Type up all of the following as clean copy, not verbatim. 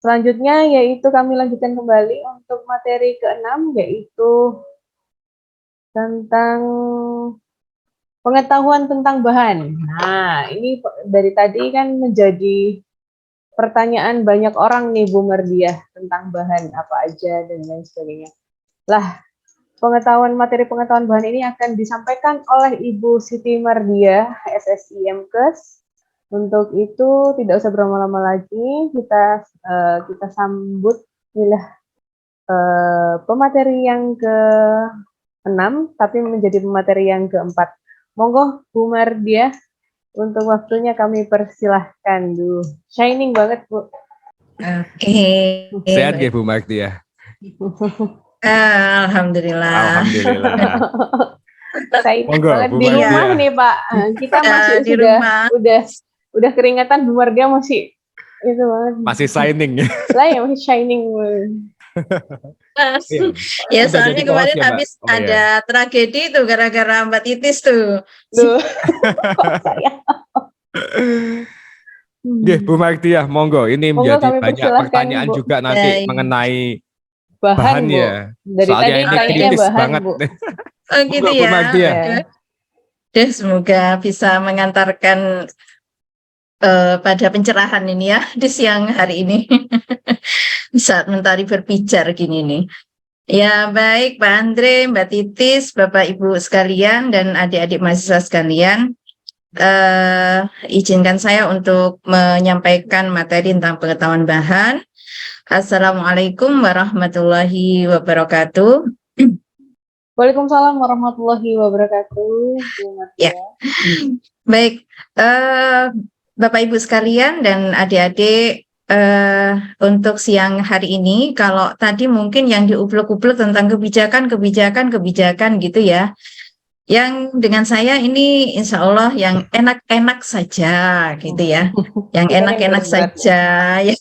Selanjutnya yaitu kami lanjutkan kembali untuk materi ke-6, yaitu tentang pengetahuan tentang bahan. Nah, ini dari tadi kan menjadi pertanyaan banyak orang nih Bu Mardiah tentang bahan apa aja dan lain sebagainya. Lah, materi pengetahuan bahan ini akan disampaikan oleh Ibu Siti Mardiah, SSI MKes. Untuk itu tidak usah berlama-lama lagi, kita sambut pemateri yang ke-6, tapi menjadi pemateri yang ke-4. Monggo Bu Mardiah, untuk waktunya kami persilahkan dulu. Shining banget Bu. Oke. Sehat ya Bu Mardiah? Alhamdulillah. Shining Monggo, banget Bu di rumah Mardiah. nih Pak. Kita masih di rumah. udah keringetan, Bu Mardiah masih itu banget. Masih shining ya. Lah ya masih shining. Ya soalnya kemarin habis ada tragedi tuh gara-gara Mbak Titis tuh. Duh. Kok saya? Bu Mardiah, monggo. Ini menjadi banyak pertanyaan Bu. Juga nanti mengenai bahan ya. Dari soalnya tadi ini kritis bahan, banget. Bu. Oh gitu ya. Bu Mardiah. Ya, semoga bisa mengantarkan pada pencerahan ini ya di siang hari ini. Saat Mentari berbicara gini nih. Ya baik Pak Andre, Mbak Titis, Bapak Ibu sekalian dan adik-adik mahasiswa sekalian, izinkan saya untuk menyampaikan materi tentang pengetahuan bahan. Assalamualaikum warahmatullahi wabarakatuh. Waalaikumsalam warahmatullahi wabarakatuh. Ya, baik Bapak Ibu sekalian dan adik-adik. Untuk siang hari ini, kalau tadi mungkin yang diuplek-uplek tentang kebijakan gitu ya, yang dengan saya ini insya Allah yang enak-enak saja gitu ya, yang enak-enak saja ya.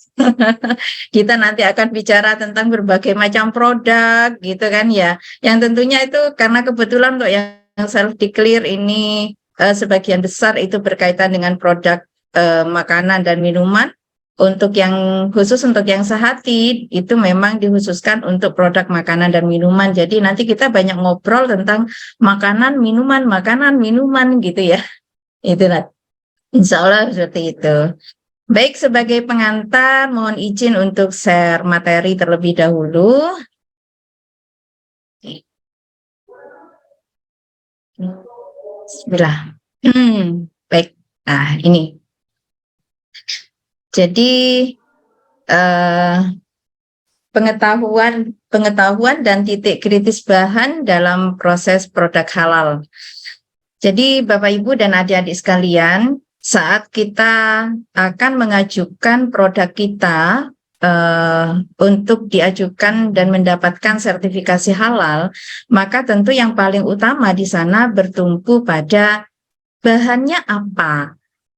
Kita nanti akan bicara tentang berbagai macam produk gitu kan ya, yang tentunya itu karena kebetulan kok yang self declare ini sebagian besar itu berkaitan dengan produk makanan dan minuman. Untuk yang khusus untuk yang sehati itu memang dikhususkan untuk produk makanan dan minuman. Jadi nanti kita banyak ngobrol tentang makanan minuman gitu ya. Itulah insya Allah seperti itu. Baik, sebagai pengantar mohon izin untuk share materi terlebih dahulu. Bismillah. Baik. Nah, ini. Jadi pengetahuan dan titik kritis bahan dalam proses produk halal. Jadi Bapak Ibu dan adik-adik sekalian, saat kita akan mengajukan produk kita untuk diajukan dan mendapatkan sertifikasi halal, maka tentu yang paling utama di sana bertumpu pada bahannya apa.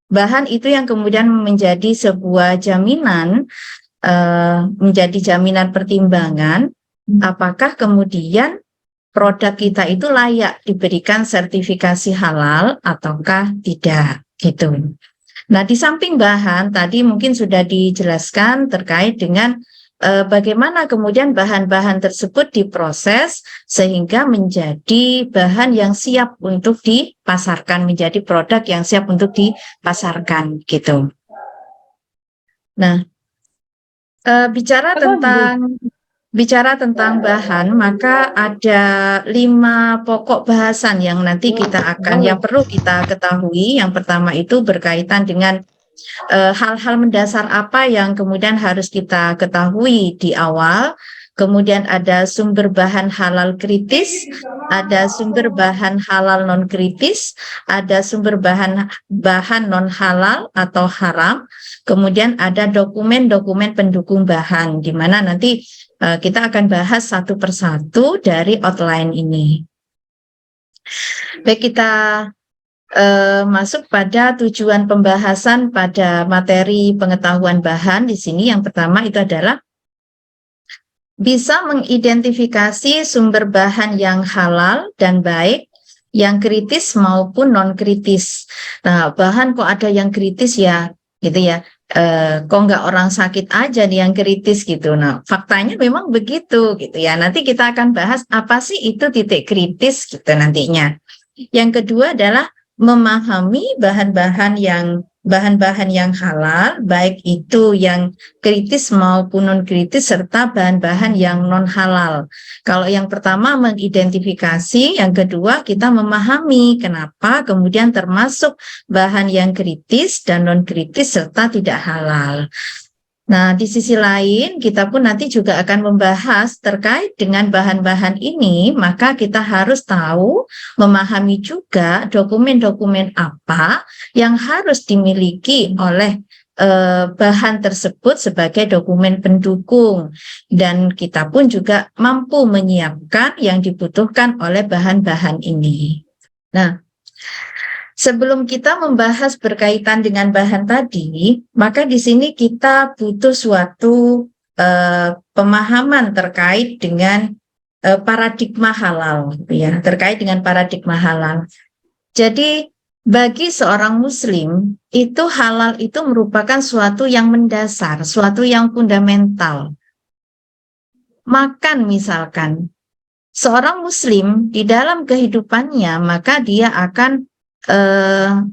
Bahan itu yang kemudian menjadi sebuah jaminan, menjadi jaminan pertimbangan apakah kemudian produk kita itu layak diberikan sertifikasi halal ataukah tidak gitu. Nah, di samping bahan tadi mungkin sudah dijelaskan terkait dengan bagaimana kemudian bahan-bahan tersebut diproses sehingga menjadi bahan yang siap untuk dipasarkan, menjadi produk yang siap untuk dipasarkan gitu. Nah, bicara tentang bahan, maka ada 5 pokok bahasan yang nanti yang perlu kita ketahui. Yang pertama itu berkaitan dengan hal-hal mendasar apa yang kemudian harus kita ketahui di awal. Kemudian ada sumber bahan halal kritis, ada sumber bahan halal non kritis, ada sumber bahan non halal atau haram. Kemudian ada dokumen-dokumen pendukung bahan, di mana nanti kita akan bahas satu persatu dari outline ini. Baik, kita masuk pada tujuan pembahasan pada materi pengetahuan bahan. Di sini yang pertama itu adalah bisa mengidentifikasi sumber bahan yang halal dan baik, yang kritis maupun non kritis. Nah, bahan kok ada yang kritis ya, gitu ya. kok nggak orang sakit aja nih yang kritis gitu. Nah, faktanya memang begitu gitu ya. Nanti kita akan bahas apa sih itu titik kritis gitu nantinya. Yang kedua adalah memahami bahan-bahan yang halal, baik itu yang kritis maupun non kritis, serta bahan-bahan yang non halal. Kalau yang pertama mengidentifikasi, yang kedua kita memahami kenapa kemudian termasuk bahan yang kritis dan non kritis serta tidak halal. Nah, di sisi lain, kita pun nanti juga akan membahas terkait dengan bahan-bahan ini, maka kita harus tahu, memahami juga dokumen-dokumen apa yang harus dimiliki oleh bahan tersebut sebagai dokumen pendukung. Dan kita pun juga mampu menyiapkan yang dibutuhkan oleh bahan-bahan ini. Nah, sebelum kita membahas berkaitan dengan bahan tadi, maka di sini kita butuh suatu pemahaman terkait dengan paradigma halal, ya, terkait dengan paradigma halal. Jadi bagi seorang Muslim itu halal itu merupakan suatu yang mendasar, suatu yang fundamental. Makan misalkan, seorang Muslim di dalam kehidupannya maka dia akan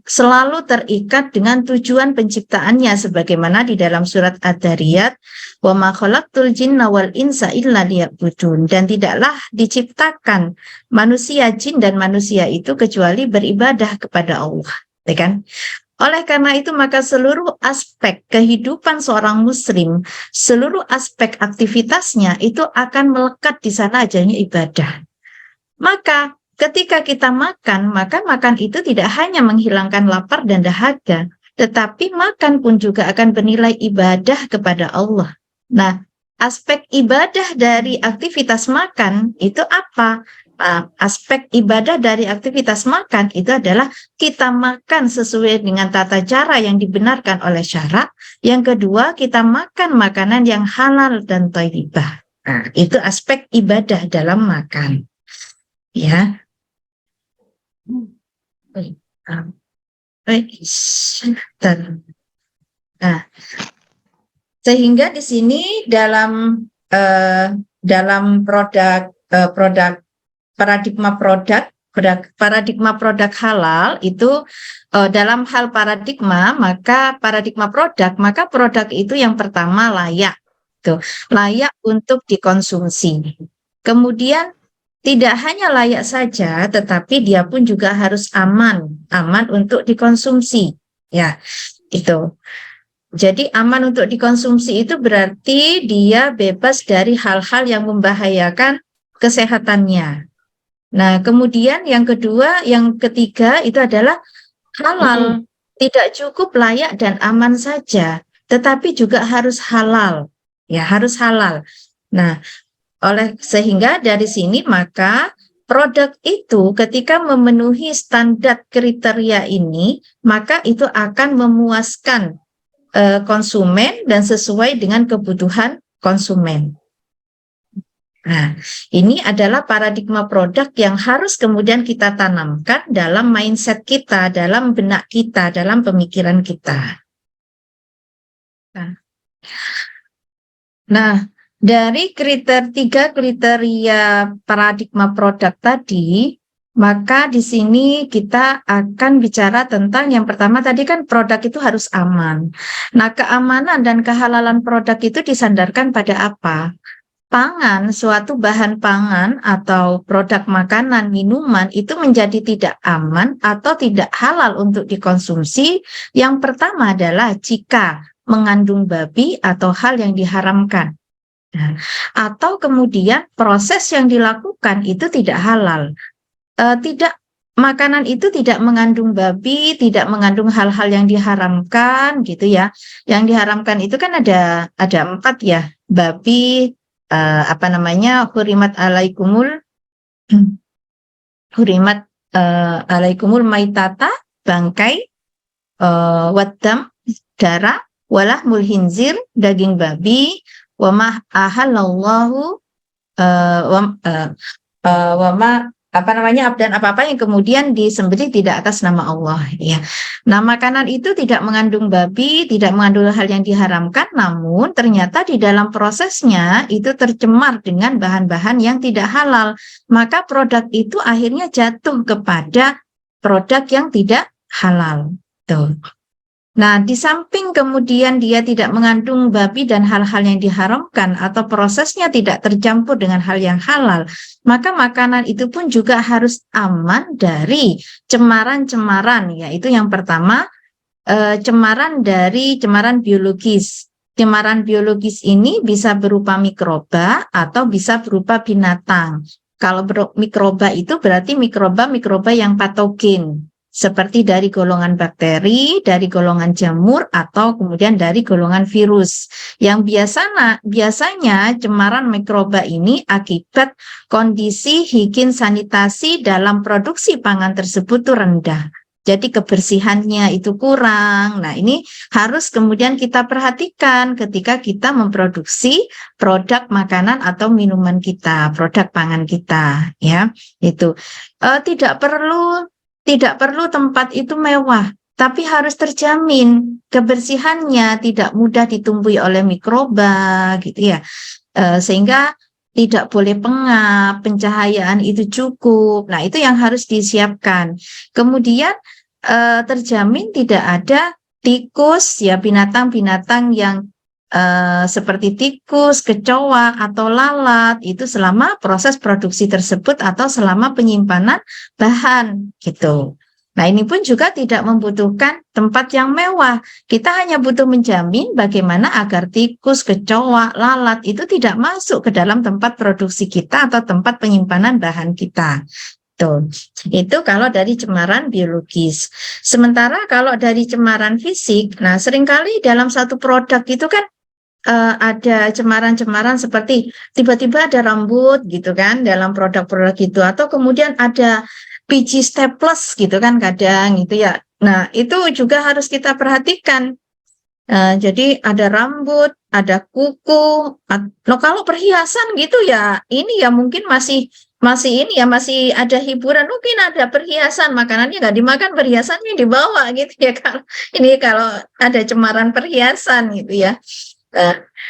selalu terikat dengan tujuan penciptaannya sebagaimana di dalam surat Ad-Dariyat, wa ma khalaqtul jinna wal insa illa liya'budun, dan tidaklah diciptakan manusia, jin dan manusia itu kecuali beribadah kepada Allah, ya kan? Oleh karena itu maka seluruh aspek kehidupan seorang Muslim, seluruh aspek aktivitasnya itu akan melekat di sana adanya ibadah. Maka ketika kita makan, maka makan itu tidak hanya menghilangkan lapar dan dahaga, tetapi makan pun juga akan bernilai ibadah kepada Allah. Nah, aspek ibadah dari aktivitas makan itu apa? Aspek ibadah dari aktivitas makan itu adalah kita makan sesuai dengan tata cara yang dibenarkan oleh syarak. Yang kedua, kita makan makanan yang halal dan thayyibah. Nah, itu aspek ibadah dalam makan. Ya. Nah, sehingga di sini dalam produk paradigma produk halal itu dalam hal paradigma, maka produk itu yang pertama layak, layak untuk dikonsumsi. Kemudian tidak hanya layak saja, tetapi dia pun juga harus aman untuk dikonsumsi. Ya, itu. Jadi aman untuk dikonsumsi itu berarti dia bebas dari hal-hal yang membahayakan kesehatannya. Nah, kemudian yang ketiga itu adalah halal. Tidak cukup layak dan aman saja, tetapi juga harus halal. Ya, harus halal. Nah, sehingga dari sini maka produk itu ketika memenuhi standar kriteria ini, maka itu akan memuaskan konsumen dan sesuai dengan kebutuhan konsumen. Nah, ini adalah paradigma produk yang harus kemudian kita tanamkan dalam mindset kita, dalam benak kita, dalam pemikiran kita. Nah, dari tiga kriteria paradigma produk tadi, maka di sini kita akan bicara tentang yang pertama tadi kan produk itu harus aman. Nah, keamanan dan kehalalan produk itu disandarkan pada apa? Pangan, suatu bahan pangan atau produk makanan, minuman itu menjadi tidak aman atau tidak halal untuk dikonsumsi. Yang pertama adalah jika mengandung babi atau hal yang diharamkan. Nah, atau kemudian proses yang dilakukan itu tidak halal, makanan itu tidak mengandung babi, tidak mengandung hal-hal yang diharamkan, gitu ya. Yang diharamkan itu kan ada 4 ya, babi, hurimat alaikumul maitata, bangkai, waddam, darah, walahmul hinzir, daging babi, wama ahallallahu wama abdan apa-apa yang kemudian disembelih tidak atas nama Allah, ya. Nah, makanan itu tidak mengandung babi, tidak mengandung hal yang diharamkan, namun ternyata di dalam prosesnya itu tercemar dengan bahan-bahan yang tidak halal. Maka produk itu akhirnya jatuh kepada produk yang tidak halal. Tuh. Nah, di samping kemudian dia tidak mengandung babi dan hal-hal yang diharamkan atau prosesnya tidak tercampur dengan hal yang halal, maka makanan itu pun juga harus aman dari cemaran-cemaran, yaitu yang pertama cemaran dari cemaran biologis. Cemaran biologis ini bisa berupa mikroba atau bisa berupa binatang. Kalau mikroba itu berarti mikroba yang patogen, seperti dari golongan bakteri, dari golongan jamur, atau kemudian dari golongan virus. Yang biasanya cemaran mikroba ini akibat kondisi higien sanitasi dalam produksi pangan tersebut itu rendah. Jadi kebersihannya itu kurang. Nah, ini harus kemudian kita perhatikan ketika kita memproduksi produk makanan atau minuman kita, produk pangan kita, ya. Itu tidak perlu tempat itu mewah, tapi harus terjamin kebersihannya, tidak mudah ditumbuhi oleh mikroba, gitu ya. Sehingga tidak boleh pengap, pencahayaan itu cukup. Nah, itu yang harus disiapkan. Kemudian terjamin tidak ada tikus, ya, binatang-binatang yang seperti tikus, kecoa, atau lalat itu selama proses produksi tersebut atau selama penyimpanan bahan gitu. Nah, ini pun juga tidak membutuhkan tempat yang mewah. Kita hanya butuh menjamin bagaimana agar tikus, kecoa, lalat itu tidak masuk ke dalam tempat produksi kita atau tempat penyimpanan bahan kita. Tuh. Itu kalau dari cemaran biologis. Sementara kalau dari cemaran fisik, nah seringkali dalam satu produk itu kan ada cemaran-cemaran seperti tiba-tiba ada rambut gitu kan dalam produk-produk itu, atau kemudian ada biji staples gitu kan kadang gitu ya. Nah, itu juga harus kita perhatikan. Jadi ada rambut, ada kuku. Kalau perhiasan gitu ya, ini ya mungkin masih ada hiburan, mungkin ada perhiasan, makanannya nggak dimakan, perhiasannya dibawa gitu ya. Kalau ada cemaran perhiasan gitu ya.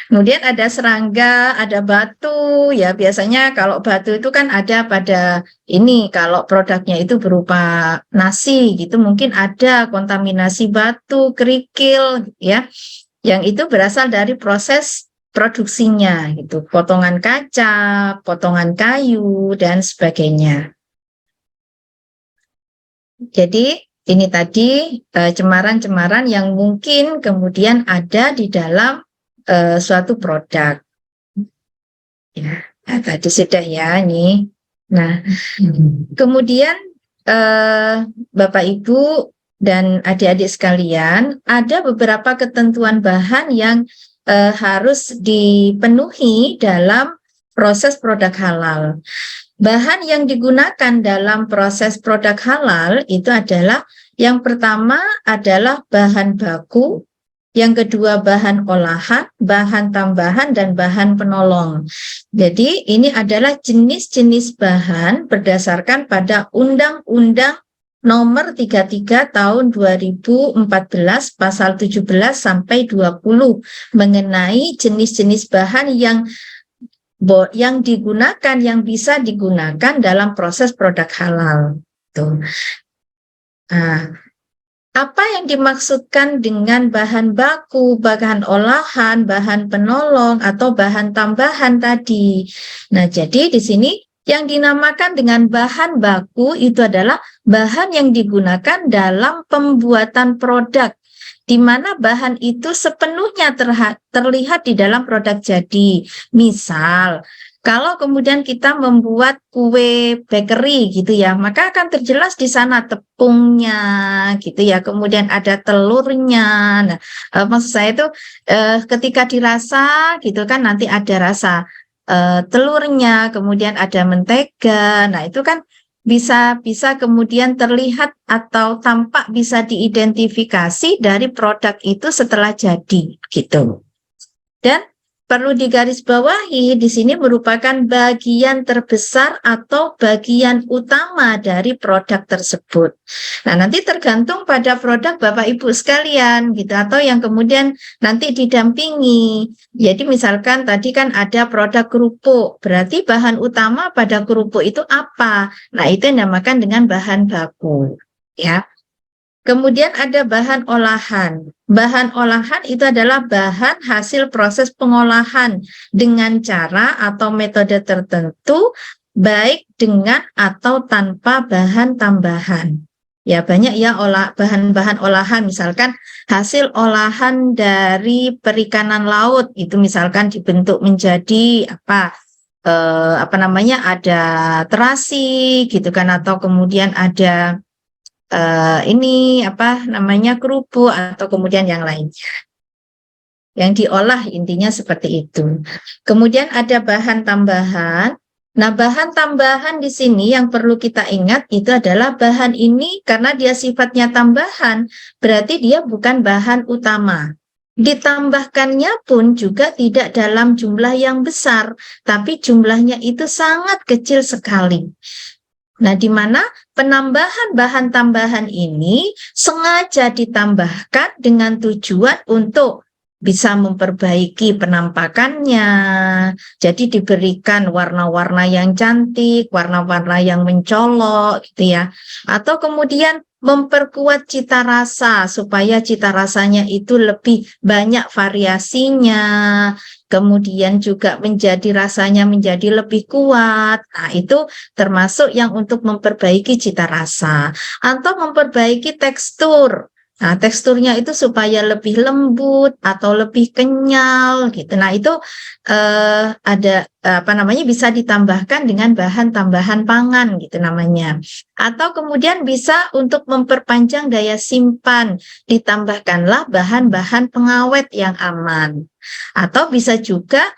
Kemudian ada serangga, ada batu, ya biasanya kalau batu itu kan ada pada ini, kalau produknya itu berupa nasi gitu, mungkin ada kontaminasi batu, kerikil, ya, yang itu berasal dari proses produksinya gitu, potongan kaca, potongan kayu, dan sebagainya. Jadi ini tadi cemaran-cemaran yang mungkin kemudian ada di dalam suatu produk. Ya, tadi sudah ya ini. Nah, kemudian Bapak Ibu dan adik-adik sekalian, ada beberapa ketentuan bahan yang harus dipenuhi dalam proses produk halal. Bahan yang digunakan dalam proses produk halal itu adalah, yang pertama adalah bahan baku, yang kedua bahan olahan, bahan tambahan, dan bahan penolong. Jadi ini adalah jenis-jenis bahan berdasarkan pada Undang-Undang Nomor 33 Tahun 2014 Pasal 17 sampai 20 mengenai jenis-jenis bahan yang digunakan, yang bisa digunakan dalam proses produk halal. Tuh. Apa yang dimaksudkan dengan bahan baku, bahan olahan, bahan penolong, atau bahan tambahan tadi? Nah, jadi di sini yang dinamakan dengan bahan baku itu adalah bahan yang digunakan dalam pembuatan produk, di mana bahan itu sepenuhnya terlihat di dalam produk jadi. Misal, kalau kemudian kita membuat kue bakery gitu ya, maka akan terjelas di sana tepungnya gitu ya, kemudian ada telurnya. Nah, maksud saya itu ketika dirasa gitu kan nanti ada rasa telurnya, kemudian ada mentega. Nah, itu kan bisa kemudian terlihat atau tampak bisa diidentifikasi dari produk itu setelah jadi gitu. Dan perlu digarisbawahi di sini merupakan bagian terbesar atau bagian utama dari produk tersebut. Nah, nanti tergantung pada produk Bapak Ibu sekalian gitu, atau yang kemudian nanti didampingi. Jadi misalkan tadi kan ada produk kerupuk, berarti bahan utama pada kerupuk itu apa? Nah, itu yang dinamakan dengan bahan baku, ya. Kemudian ada bahan olahan. Bahan olahan itu adalah bahan hasil proses pengolahan dengan cara atau metode tertentu, baik dengan atau tanpa bahan tambahan. Ya, banyak ya bahan-bahan olahan, misalkan hasil olahan dari perikanan laut itu misalkan dibentuk menjadi ada terasi gitu kan, atau kemudian ada kerupuk atau kemudian yang lainnya yang diolah, intinya seperti itu. Kemudian ada bahan tambahan. Nah, bahan tambahan di sini yang perlu kita ingat itu adalah bahan ini karena dia sifatnya tambahan, berarti dia bukan bahan utama. Ditambahkannya pun juga tidak dalam jumlah yang besar, tapi jumlahnya itu sangat kecil sekali. Nah, di mana penambahan bahan tambahan ini sengaja ditambahkan dengan tujuan untuk bisa memperbaiki penampakannya. Jadi diberikan warna-warna yang cantik, warna-warna yang mencolok gitu ya. Atau kemudian memperkuat cita rasa supaya cita rasanya itu lebih banyak variasinya. Kemudian juga rasanya menjadi lebih kuat. Nah, itu termasuk yang untuk memperbaiki cita rasa atau memperbaiki tekstur. Nah, teksturnya itu supaya lebih lembut atau lebih kenyal gitu. Nah, itu bisa ditambahkan dengan bahan tambahan pangan gitu namanya. Atau kemudian bisa untuk memperpanjang daya simpan, ditambahkanlah bahan-bahan pengawet yang aman. Atau bisa juga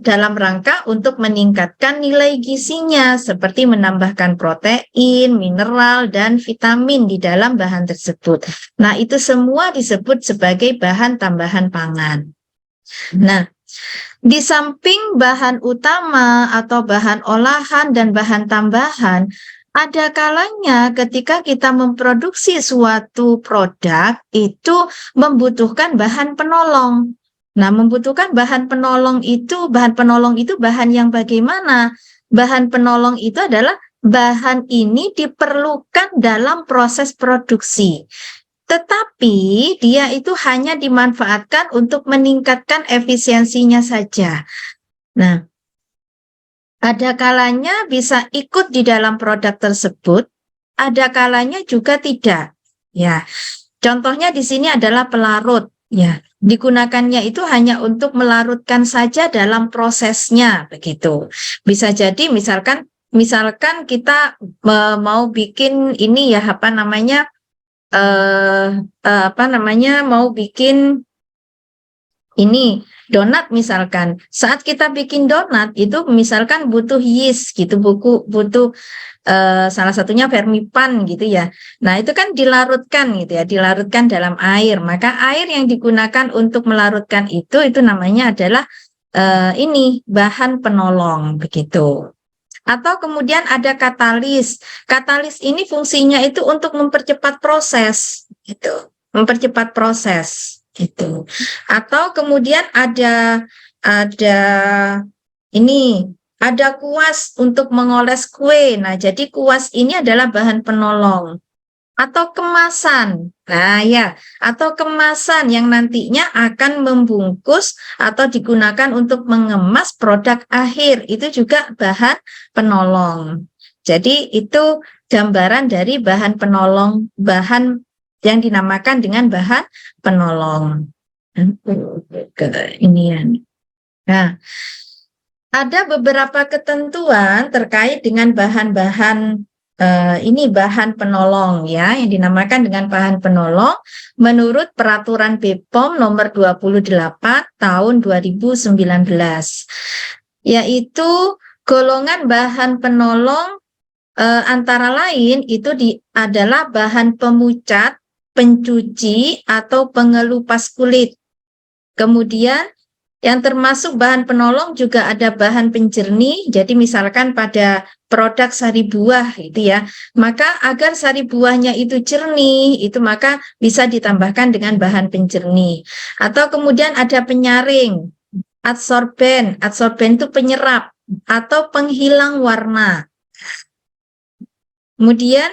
dalam rangka untuk meningkatkan nilai gizinya, seperti menambahkan protein, mineral, dan vitamin di dalam bahan tersebut. Nah, itu semua disebut sebagai bahan tambahan pangan. Nah, di samping bahan utama atau bahan olahan dan bahan tambahan, ada kalanya ketika kita memproduksi suatu produk itu membutuhkan bahan penolong. Nah, membutuhkan bahan penolong itu bahan yang bagaimana? Bahan penolong itu adalah bahan ini diperlukan dalam proses produksi. Tetapi dia itu hanya dimanfaatkan untuk meningkatkan efisiensinya saja. Nah, ada kalanya bisa ikut di dalam produk tersebut, ada kalanya juga tidak. Ya, contohnya di sini adalah pelarut. Ya, digunakannya itu hanya untuk melarutkan saja dalam prosesnya, begitu. Bisa jadi misalkan kita mau bikin ini ya mau bikin ini donat misalkan. Saat kita bikin donat itu misalkan butuh yeast gitu, butuh salah satunya vermipan gitu ya. Nah, itu kan dilarutkan gitu ya, dilarutkan dalam air. Maka air yang digunakan untuk melarutkan itu namanya adalah bahan penolong begitu. Atau kemudian ada katalis. Katalis ini fungsinya itu untuk mempercepat proses gitu, mempercepat proses gitu. Atau kemudian ada kuas untuk mengoles kue. Nah, jadi kuas ini adalah bahan penolong. Atau kemasan. Nah, ya, atau kemasan yang nantinya akan membungkus atau digunakan untuk mengemas produk akhir. Itu juga bahan penolong. Jadi itu gambaran dari bahan penolong, bahan yang dinamakan dengan bahan penolong. Nah, ada beberapa ketentuan terkait dengan bahan-bahan bahan penolong ya, yang dinamakan dengan bahan penolong menurut Peraturan BPOM nomor 28 tahun 2019, yaitu golongan bahan penolong antara lain itu adalah bahan pemucat, pencuci, atau pengelupas kulit. Kemudian yang termasuk bahan penolong juga ada bahan penjernih. Jadi misalkan pada produk sari buah itu ya, maka agar sari buahnya itu jernih, itu maka bisa ditambahkan dengan bahan penjernih. Atau kemudian ada penyaring, adsorben. Adsorben itu penyerap atau penghilang warna. Kemudian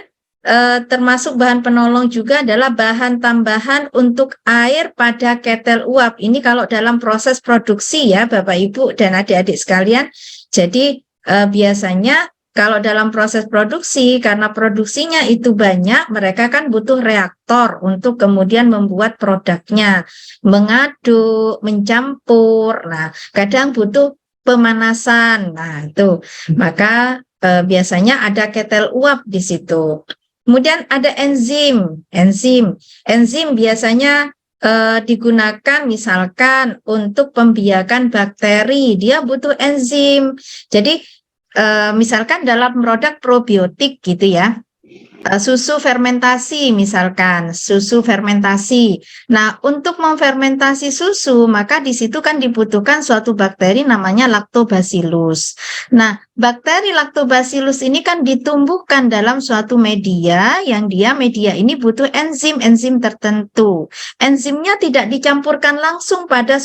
termasuk bahan penolong juga adalah bahan tambahan untuk air pada ketel uap. Ini kalau dalam proses produksi ya Bapak Ibu dan adik-adik sekalian. Jadi biasanya kalau dalam proses produksi, karena produksinya itu banyak, mereka kan butuh reaktor untuk kemudian membuat produknya, mengaduk, mencampur. Nah, kadang butuh pemanasan. Nah, itu. Maka biasanya ada ketel uap di situ. Kemudian ada enzim. Enzim biasanya digunakan misalkan untuk pembiakan bakteri. Dia butuh enzim. Jadi misalkan dalam produk probiotik gitu ya. Susu fermentasi misalkan, susu fermentasi. Nah, untuk memfermentasi susu, maka di situ kan dibutuhkan suatu bakteri namanya Lactobacillus. Nah, bakteri Lactobacillus ini kan ditumbuhkan dalam suatu media yang media ini butuh enzim tertentu. Enzimnya tidak dicampurkan langsung pada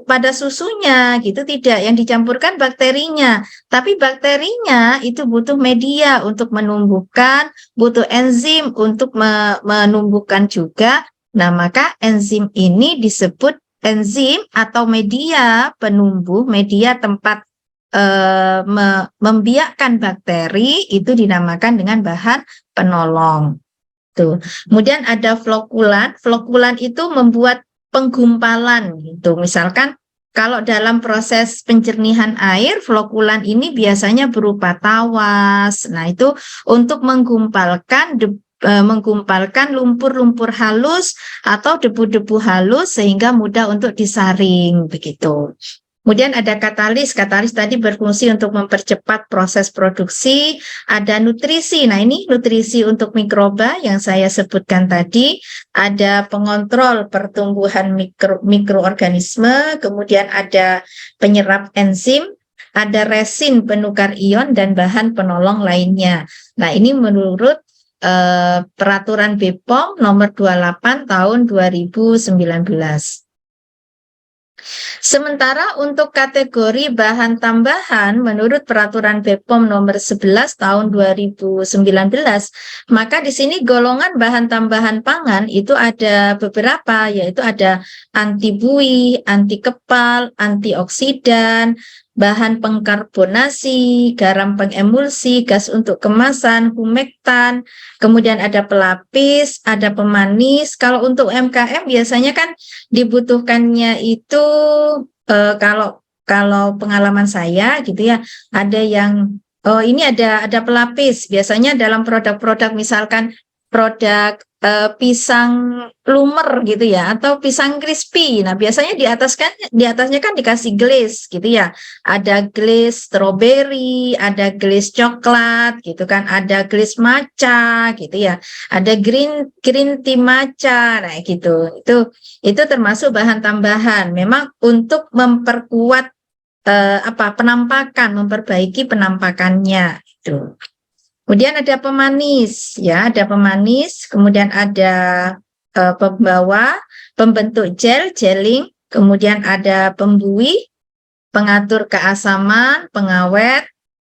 pada susunya gitu, tidak. Yang dicampurkan bakterinya. Tapi bakterinya itu butuh media untuk menumbuhkan, butuh enzim untuk menumbuhkan juga. Nah, maka enzim ini disebut enzim atau media penumbuh, media tempat membiakkan bakteri, itu dinamakan dengan bahan penolong. Tuh. Kemudian ada flokulan. Flokulan itu membuat penggumpalan gitu. Misalkan kalau dalam proses penjernihan air, flokulan ini biasanya berupa tawas. Nah, itu untuk menggumpalkan lumpur-lumpur halus atau debu-debu halus sehingga mudah untuk disaring begitu. Kemudian ada katalis. Katalis tadi berfungsi untuk mempercepat proses produksi. Ada nutrisi. Nah, ini nutrisi untuk mikroba yang saya sebutkan tadi. Ada pengontrol pertumbuhan mikroorganisme. Kemudian ada penyerap enzim. Ada resin penukar ion dan bahan penolong lainnya. Nah, ini menurut Peraturan BPOM nomor 28 tahun 2019. Sementara untuk kategori bahan tambahan menurut Peraturan BPOM nomor 11 tahun 2019, maka di sini golongan bahan tambahan pangan itu ada beberapa, yaitu ada anti buih, anti kepal, antioksidan, bahan pengkarbonasi, garam pengemulsi, gas untuk kemasan, humektan, kemudian ada pelapis, ada pemanis. Kalau untuk UMKM biasanya kan dibutuhkannya itu kalau pengalaman saya gitu ya, ada yang ini ada pelapis. Biasanya dalam produk-produk misalkan produk pisang lumer gitu ya, atau pisang crispy. Nah, biasanya di atasnya kan dikasih glaze gitu ya. Ada glaze strawberry, ada glaze coklat gitu kan, ada glaze matcha gitu ya. Ada green tea matcha. Nah, gitu. Itu termasuk bahan tambahan. Memang untuk memperkuat penampakan, memperbaiki penampakannya gitu. Kemudian ada pemanis, ya, ada pemanis. Kemudian ada pembawa, pembentuk gel, gelling. Kemudian ada pembuih, pengatur keasaman, pengawet,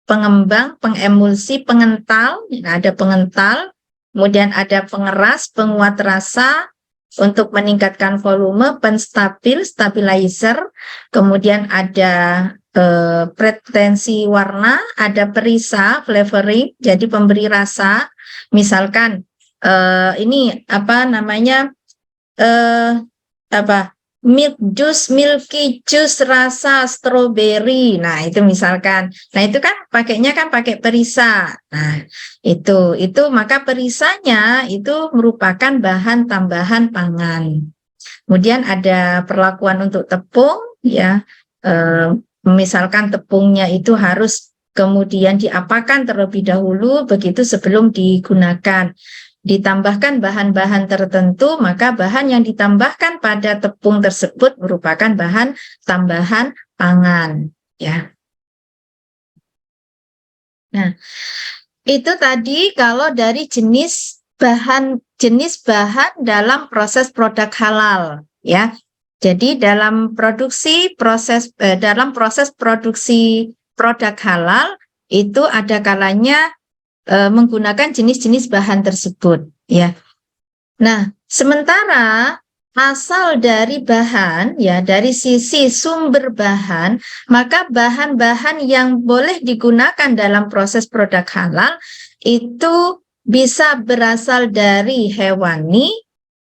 pengembang, pengemulsi, pengental. Nah, ada pengental. Kemudian ada pengeras, penguat rasa untuk meningkatkan volume, penstabil, stabilizer. Kemudian ada pretensi warna, ada perisa, flavoring, jadi pemberi rasa. Misalkan ini apa namanya milk juice, milky juice rasa strawberry. Nah, itu misalkan. Nah, itu kan pakainya kan pakai perisa. Nah, itu maka perisanya itu merupakan bahan tambahan pangan. Kemudian ada perlakuan untuk tepung, ya. Misalkan tepungnya itu harus kemudian diapakan terlebih dahulu begitu sebelum digunakan. ditambahkan bahan-bahan tertentu, maka bahan yang ditambahkan pada tepung tersebut merupakan bahan tambahan pangan, ya. Nah, itu tadi kalau dari jenis bahan dalam proses produk halal, ya. Jadi dalam proses produksi produk halal itu ada kalanya menggunakan jenis-jenis bahan tersebut, ya. Nah, sementara asal dari bahan, ya, dari sisi sumber bahan, maka bahan-bahan yang boleh digunakan dalam proses produk halal itu bisa berasal dari hewani,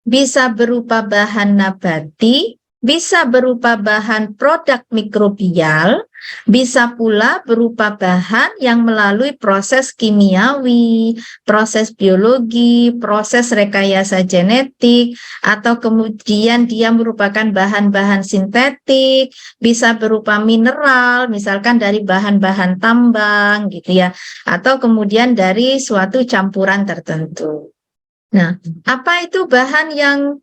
bisa berupa bahan nabati, bisa berupa bahan produk mikrobial, bisa pula berupa bahan yang melalui proses kimiawi, proses biologi, proses rekayasa genetik, atau kemudian dia merupakan bahan-bahan sintetik, bisa berupa mineral, misalkan dari bahan-bahan tambang gitu ya, atau kemudian dari suatu campuran tertentu. Nah, apa itu bahan yang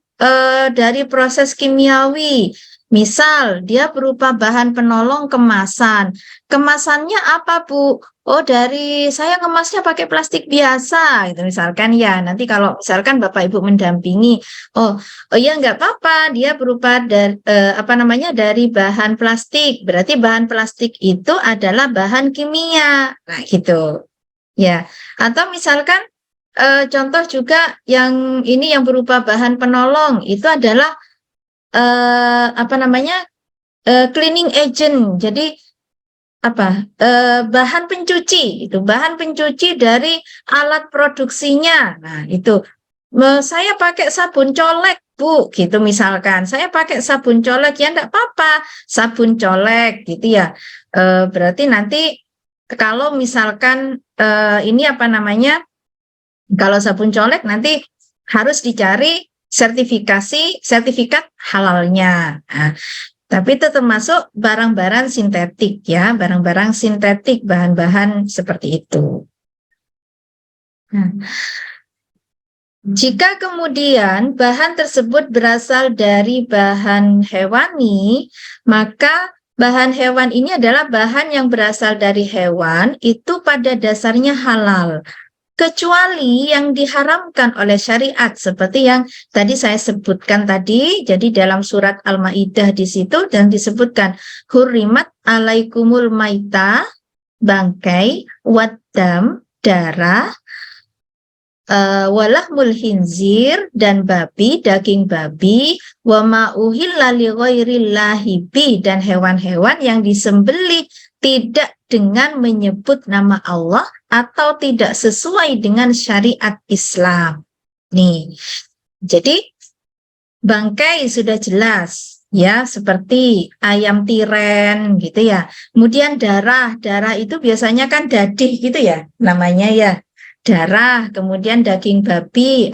dari proses kimiawi? Misal, dia berupa bahan penolong kemasan. Kemasannya apa, Bu? Oh, dari saya ngemasnya pakai plastik biasa, gitu misalkan ya. Nanti kalau misalkan Bapak Ibu mendampingi, oh ya nggak apa-apa, dia berupa dari dari bahan plastik. Berarti bahan plastik itu adalah bahan kimia. Nah, gitu. Ya. Atau misalkan contoh juga yang ini yang berupa bahan penolong itu adalah cleaning agent. Jadi bahan pencuci itu, bahan pencuci dari alat produksinya. Nah, itu saya pakai sabun colek, Bu, gitu misalkan. Saya pakai sabun colek, ya enggak apa-apa, sabun colek gitu ya. Berarti nanti kalau misalkan kalau sabun colek nanti harus dicari sertifikat halalnya. Nah, tapi itu termasuk barang-barang sintetik ya, barang-barang sintetik, bahan-bahan seperti itu. Nah, jika kemudian bahan tersebut berasal dari bahan hewani, maka bahan hewan ini adalah bahan yang berasal dari hewan, itu pada dasarnya halal. Kecuali yang diharamkan oleh syariat seperti yang tadi saya sebutkan tadi. Jadi dalam surat Al-Maidah di situ dan disebutkan hurrimat alaikumul maita, bangkai, waddam, darah, walahmul khinzir, dan babi, daging babi, wa ma uhilla li ghairillahi bi, dan hewan-hewan yang disembelih tidak dengan menyebut nama Allah atau tidak sesuai dengan syariat Islam. Nih, jadi bangkai sudah jelas ya, seperti ayam tiren gitu ya. Kemudian darah itu biasanya kan dadih gitu ya namanya ya. Darah, kemudian daging babi,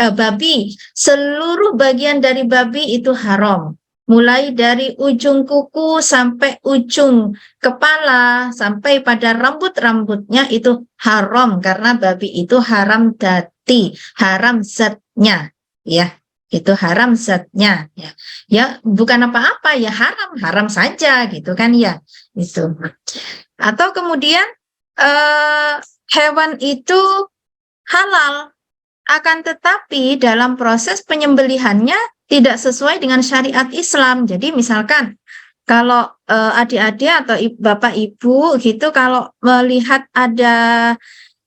seluruh bagian dari babi itu haram. Mulai dari ujung kuku sampai ujung kepala, sampai pada rambut-rambutnya itu haram, karena babi itu haram dati, haram zatnya, ya, itu haram zatnya, ya, ya bukan apa-apa ya, haram saja gitu kan ya, itu. Atau kemudian hewan itu halal, akan tetapi dalam proses penyembelihannya tidak sesuai dengan syariat Islam. Jadi misalkan kalau adik-adik atau bapak ibu gitu, kalau melihat ada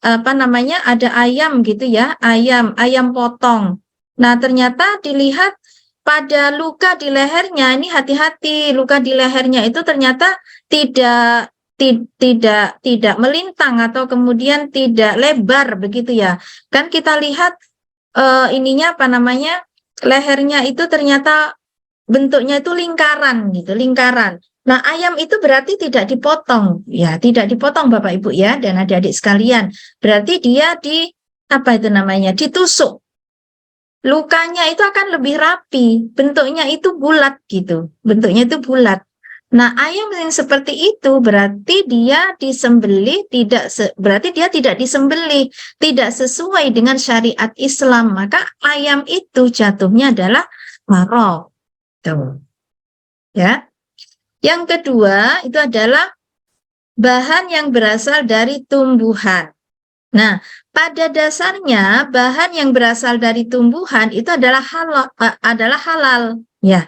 ada ayam gitu ya, ayam potong. Nah, ternyata dilihat pada luka di lehernya, ini hati-hati, luka di lehernya itu ternyata tidak melintang atau kemudian tidak lebar begitu ya. Kan kita lihat lehernya itu ternyata bentuknya itu lingkaran gitu, lingkaran. Nah, ayam itu berarti tidak dipotong, ya, tidak dipotong Bapak Ibu ya, dan adik-adik sekalian. Berarti dia ditusuk. Lukanya itu akan lebih rapi, bentuknya itu bulat gitu. Bentuknya itu bulat. Nah, ayam yang seperti itu berarti dia disembelih berarti dia tidak disembelih, tidak sesuai dengan syariat Islam. Maka ayam itu jatuhnya adalah haram. Tuh. Ya. Yang kedua itu adalah bahan yang berasal dari tumbuhan. Nah, pada dasarnya bahan yang berasal dari tumbuhan itu adalah halal, ya,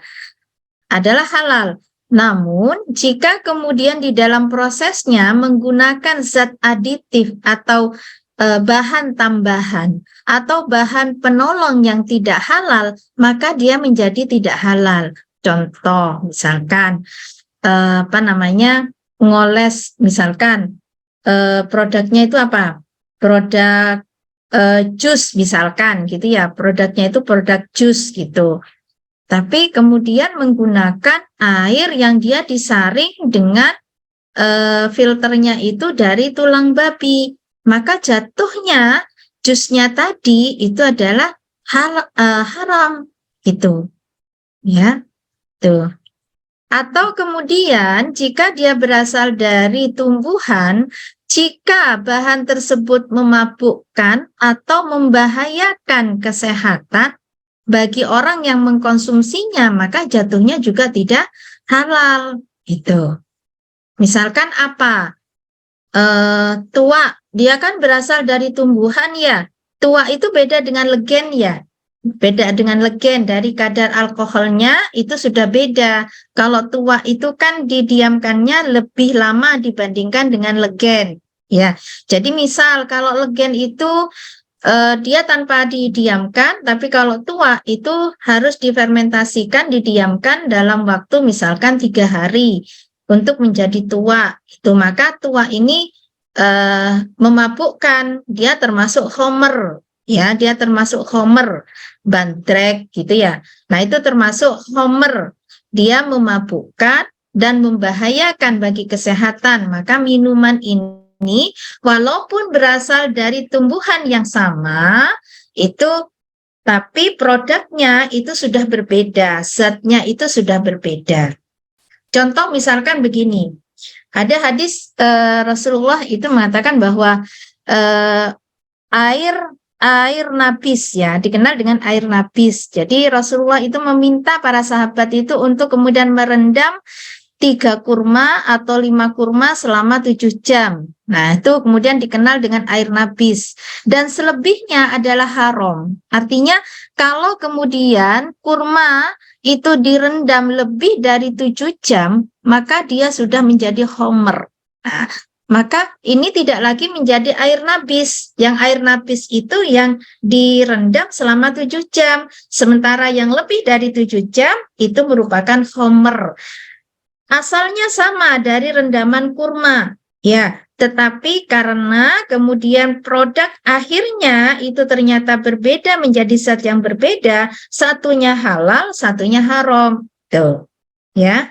adalah halal. Namun, jika kemudian di dalam prosesnya menggunakan zat aditif atau bahan tambahan atau bahan penolong yang tidak halal, maka dia menjadi tidak halal. Contoh, misalkan ngoles, misalkan produknya itu apa? Produk jus misalkan gitu ya, produknya itu produk jus gitu. Tapi kemudian menggunakan air yang dia disaring dengan filternya itu dari tulang babi, maka jatuhnya jusnya tadi itu adalah haram gitu, ya, tuh. Atau kemudian jika dia berasal dari tumbuhan, jika bahan tersebut memabukkan atau membahayakan kesehatan bagi orang yang mengkonsumsinya, maka jatuhnya juga tidak halal. Gitu. Misalkan apa? Tua, dia kan berasal dari tumbuhan ya. Tua itu beda dengan legen ya. Beda dengan legen, dari kadar alkoholnya itu sudah beda. Kalau tua itu kan didiamkannya lebih lama dibandingkan dengan legen. Ya, jadi misal kalau legen itu dia tanpa didiamkan, tapi kalau tua itu harus difermentasikan, didiamkan dalam waktu misalkan 3 hari untuk menjadi tua. Itu maka tua ini memabukkan, dia termasuk homer, ya, dia termasuk homer, bandrek gitu ya. Nah itu termasuk homer, dia memabukkan dan membahayakan bagi kesehatan. Maka minuman ini walaupun berasal dari tumbuhan yang sama, itu tapi produknya itu sudah berbeda, zatnya itu sudah berbeda. Contoh misalkan begini, ada hadis Rasulullah itu mengatakan bahwa air nabis ya, dikenal dengan air nabis. Jadi Rasulullah itu meminta para sahabat itu untuk kemudian merendam 3 kurma atau 5 kurma selama 7 jam. Nah, itu kemudian dikenal dengan air nabis. Dan selebihnya adalah haram. Artinya, kalau kemudian kurma itu direndam lebih dari 7 jam, maka dia sudah menjadi homer. Nah, maka ini tidak lagi menjadi air nabis. Yang air nabis itu yang direndam selama 7 jam. Sementara yang lebih dari 7 jam itu merupakan homer. Asalnya sama dari rendaman kurma, ya, tetapi karena kemudian produk akhirnya itu ternyata berbeda menjadi zat yang berbeda, satunya halal, satunya haram. Tuh, ya.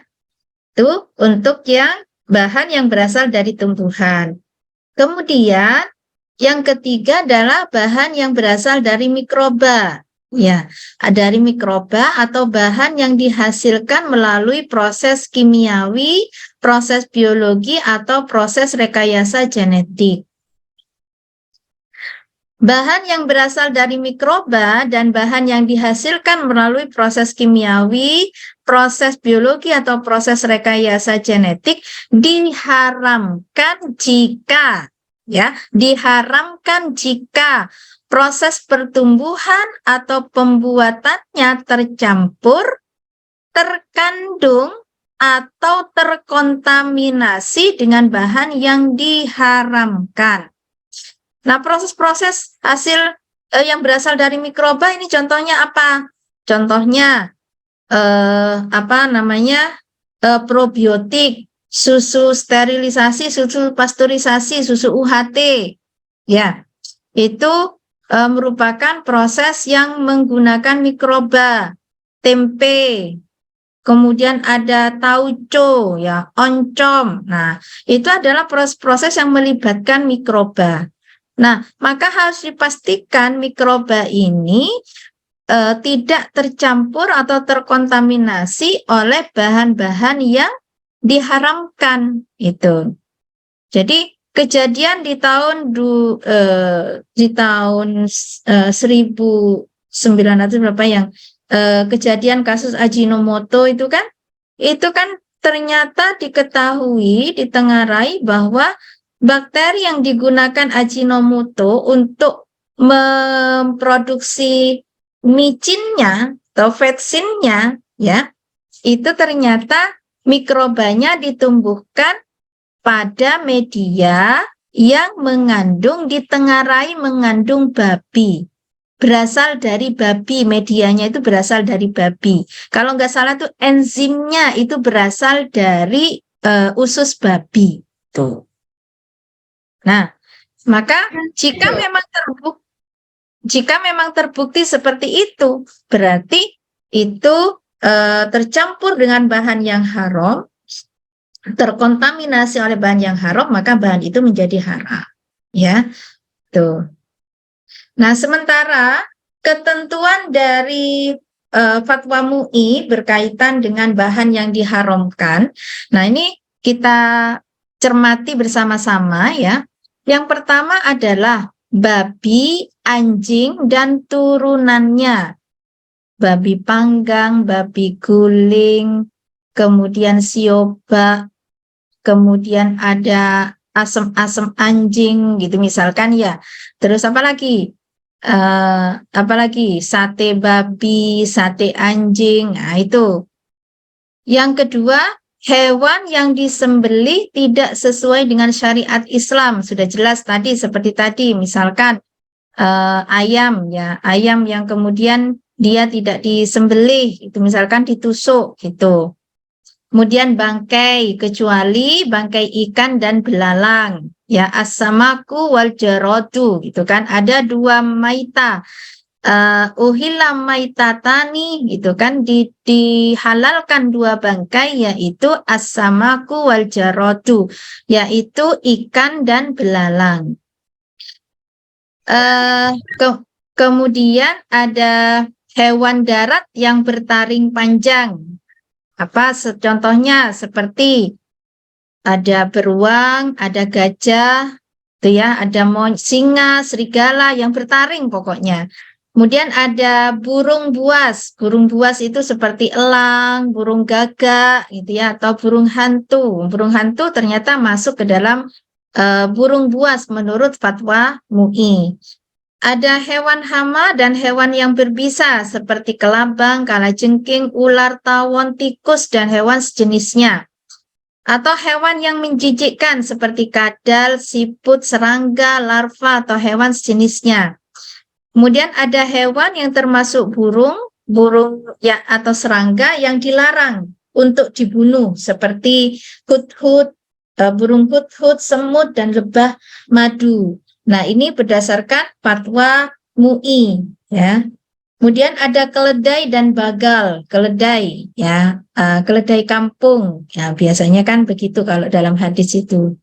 Tuh untuk yang bahan yang berasal dari tumbuhan. Kemudian yang ketiga adalah bahan yang berasal dari mikroba. Ya, dari mikroba atau bahan yang dihasilkan melalui proses kimiawi, proses biologi, atau proses rekayasa genetik. Bahan yang berasal dari mikroba dan bahan yang dihasilkan melalui proses kimiawi, proses biologi, atau proses rekayasa genetik diharamkan jika proses pertumbuhan atau pembuatannya tercampur, terkandung, atau terkontaminasi dengan bahan yang diharamkan. Nah, proses-proses hasil yang berasal dari mikroba ini contohnya apa? Contohnya probiotik, susu sterilisasi, susu pasteurisasi, susu UHT. Ya, itu merupakan proses yang menggunakan mikroba. Tempe, kemudian ada tauco, ya, oncom. Nah, itu adalah proses-proses yang melibatkan mikroba. Nah, maka harus dipastikan mikroba ini tidak tercampur atau terkontaminasi oleh bahan-bahan yang diharamkan itu. Jadi kejadian di tahun 1900 berapa yang kejadian kasus Ajinomoto itu kan ternyata diketahui, ditengarai bahwa bakteri yang digunakan Ajinomoto untuk memproduksi micinnya atau vetsinnya, ya, itu ternyata mikrobanya ditumbuhkan pada media yang ditengarai mengandung babi. Berasal dari babi, medianya itu berasal dari babi. Kalau nggak salah tuh enzimnya itu berasal dari usus babi. Tuh. Nah, maka jika memang terbukti seperti itu, berarti itu tercampur dengan bahan yang haram, terkontaminasi oleh bahan yang haram, maka bahan itu menjadi haram. Ya, tuh. Nah, sementara ketentuan dari fatwa MUI berkaitan dengan bahan yang diharamkan, nah ini kita cermati bersama-sama ya. Yang pertama adalah babi, anjing, dan turunannya. Babi panggang, babi guling, kemudian siobak, kemudian ada asem-asem anjing gitu misalkan ya. Terus apalagi sate babi, sate anjing. Nah, itu. Yang kedua, hewan yang disembelih tidak sesuai dengan syariat Islam. Sudah jelas tadi seperti tadi misalkan ayam ya, ayam yang kemudian dia tidak disembelih, itu misalkan ditusuk gitu. Kemudian bangkai, kecuali bangkai ikan dan belalang. Ya, as-samaku wal jaradu, gitu kan. Ada dua maita. Uhilla maitatani, gitu kan. Dihalalkan dua bangkai, yaitu as-samaku wal jaradu, yaitu ikan dan belalang. Kemudian ada hewan darat yang bertaring panjang. Contohnya seperti ada beruang, ada gajah, itu ya, ada singa, serigala yang bertaring pokoknya. Kemudian ada burung buas. Burung buas itu seperti elang, burung gagak, gitu ya, atau burung hantu. Burung hantu ternyata masuk ke dalam burung buas menurut fatwa MUI. Ada hewan hama dan hewan yang berbisa seperti kelabang, kalajengking, ular, tawon, tikus, dan hewan sejenisnya. Atau hewan yang menjijikkan seperti kadal, siput, serangga, larva, atau hewan sejenisnya. Kemudian ada hewan yang termasuk burung ya, atau serangga yang dilarang untuk dibunuh seperti hudhud, burung hudhud, semut, dan lebah madu. Nah, ini berdasarkan fatwa MUI ya. Kemudian ada keledai dan bagal. Keledai ya, keledai kampung. Ya, biasanya kan begitu kalau dalam hadis itu.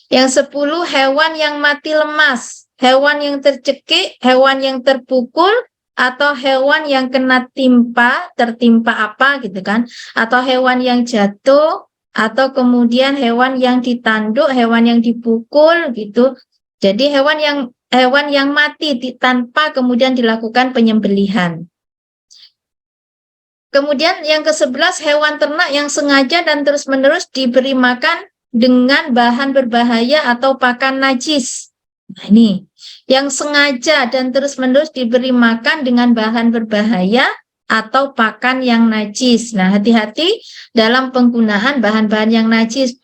Yang 10 hewan yang mati lemas, hewan yang tercekik, hewan yang terpukul, atau hewan yang kena tertimpa apa gitu kan, atau hewan yang jatuh, atau kemudian hewan yang ditanduk, hewan yang dipukul gitu. Jadi hewan yang mati tanpa kemudian dilakukan penyembelihan. Kemudian yang ke-11 hewan ternak yang sengaja dan terus-menerus diberi makan dengan bahan berbahaya atau pakan najis. Nah, ini yang sengaja dan terus-menerus diberi makan dengan bahan berbahaya atau pakan yang najis. Nah, hati-hati dalam penggunaan bahan-bahan yang najis.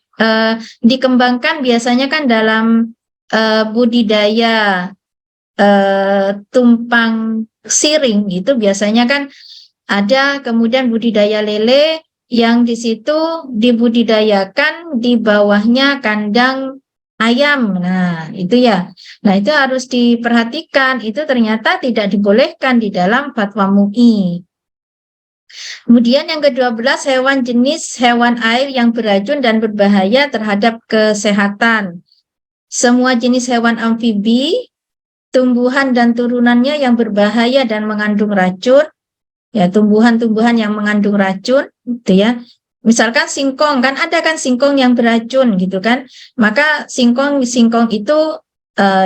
Dikembangkan biasanya kan dalam budidaya tumpang siring itu biasanya kan ada, kemudian budidaya lele yang di situ dibudidayakan di bawahnya kandang ayam. Nah, itu ya. Nah, itu harus diperhatikan. Itu ternyata tidak dibolehkan di dalam fatwa MUI. Kemudian yang ke-12 hewan air yang beracun dan berbahaya terhadap kesehatan. Semua jenis hewan amfibi, tumbuhan dan turunannya yang berbahaya dan mengandung racun, ya tumbuhan-tumbuhan yang mengandung racun, gitu ya. Misalkan singkong, kan ada kan singkong yang beracun gitu kan, maka singkong itu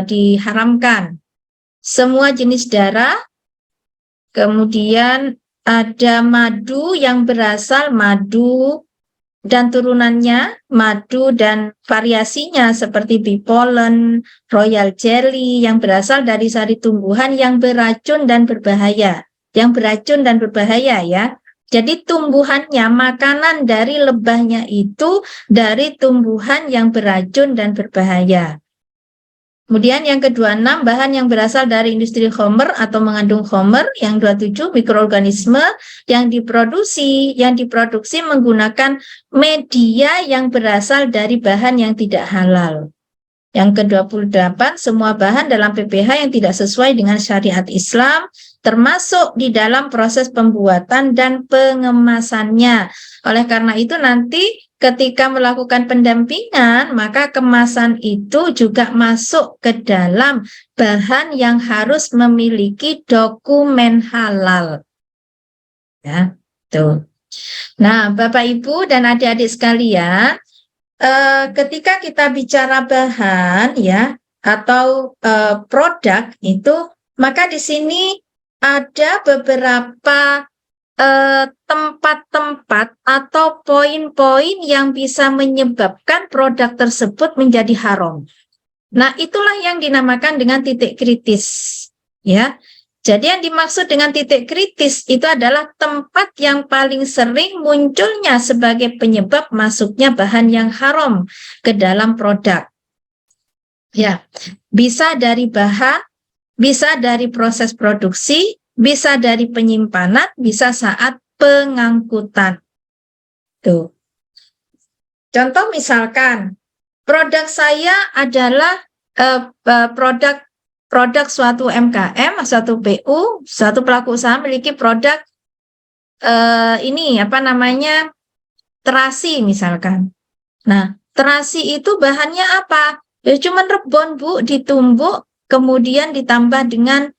diharamkan. Semua jenis darah, kemudian ada madu yang berasal madu dan turunannya, madu dan variasinya seperti bee pollen, royal jelly yang berasal dari sari tumbuhan yang beracun dan berbahaya. Yang beracun dan berbahaya ya. Jadi tumbuhannya, makanan dari lebahnya itu dari tumbuhan yang beracun dan berbahaya. Kemudian yang ke-26, bahan yang berasal dari industri homer atau mengandung homer. Yang 27, mikroorganisme yang diproduksi menggunakan media yang berasal dari bahan yang tidak halal. Yang ke-28, semua bahan dalam PPH yang tidak sesuai dengan syariat Islam, termasuk di dalam proses pembuatan dan pengemasannya. Oleh karena itu nanti ketika melakukan pendampingan, maka kemasan itu juga masuk ke dalam bahan yang harus memiliki dokumen halal. Ya, tuh. Nah, Bapak Ibu dan adik-adik sekalian, ketika kita bicara bahan ya atau produk itu, maka di sini ada beberapa tempat-tempat atau poin-poin yang bisa menyebabkan produk tersebut menjadi haram. Nah, itulah yang dinamakan dengan titik kritis, ya. Jadi yang dimaksud dengan titik kritis itu adalah tempat yang paling sering munculnya sebagai penyebab masuknya bahan yang haram ke dalam produk. Ya, bisa dari bahan, bisa dari proses produksi, bisa dari penyimpanan, bisa saat pengangkutan. Tuh. Contoh misalkan, produk saya adalah produk suatu MKM, suatu PU, suatu pelaku usaha memiliki produk terasi misalkan. Nah, terasi itu bahannya apa? Ya cuma rebon, Bu, ditumbuk, kemudian ditambah dengan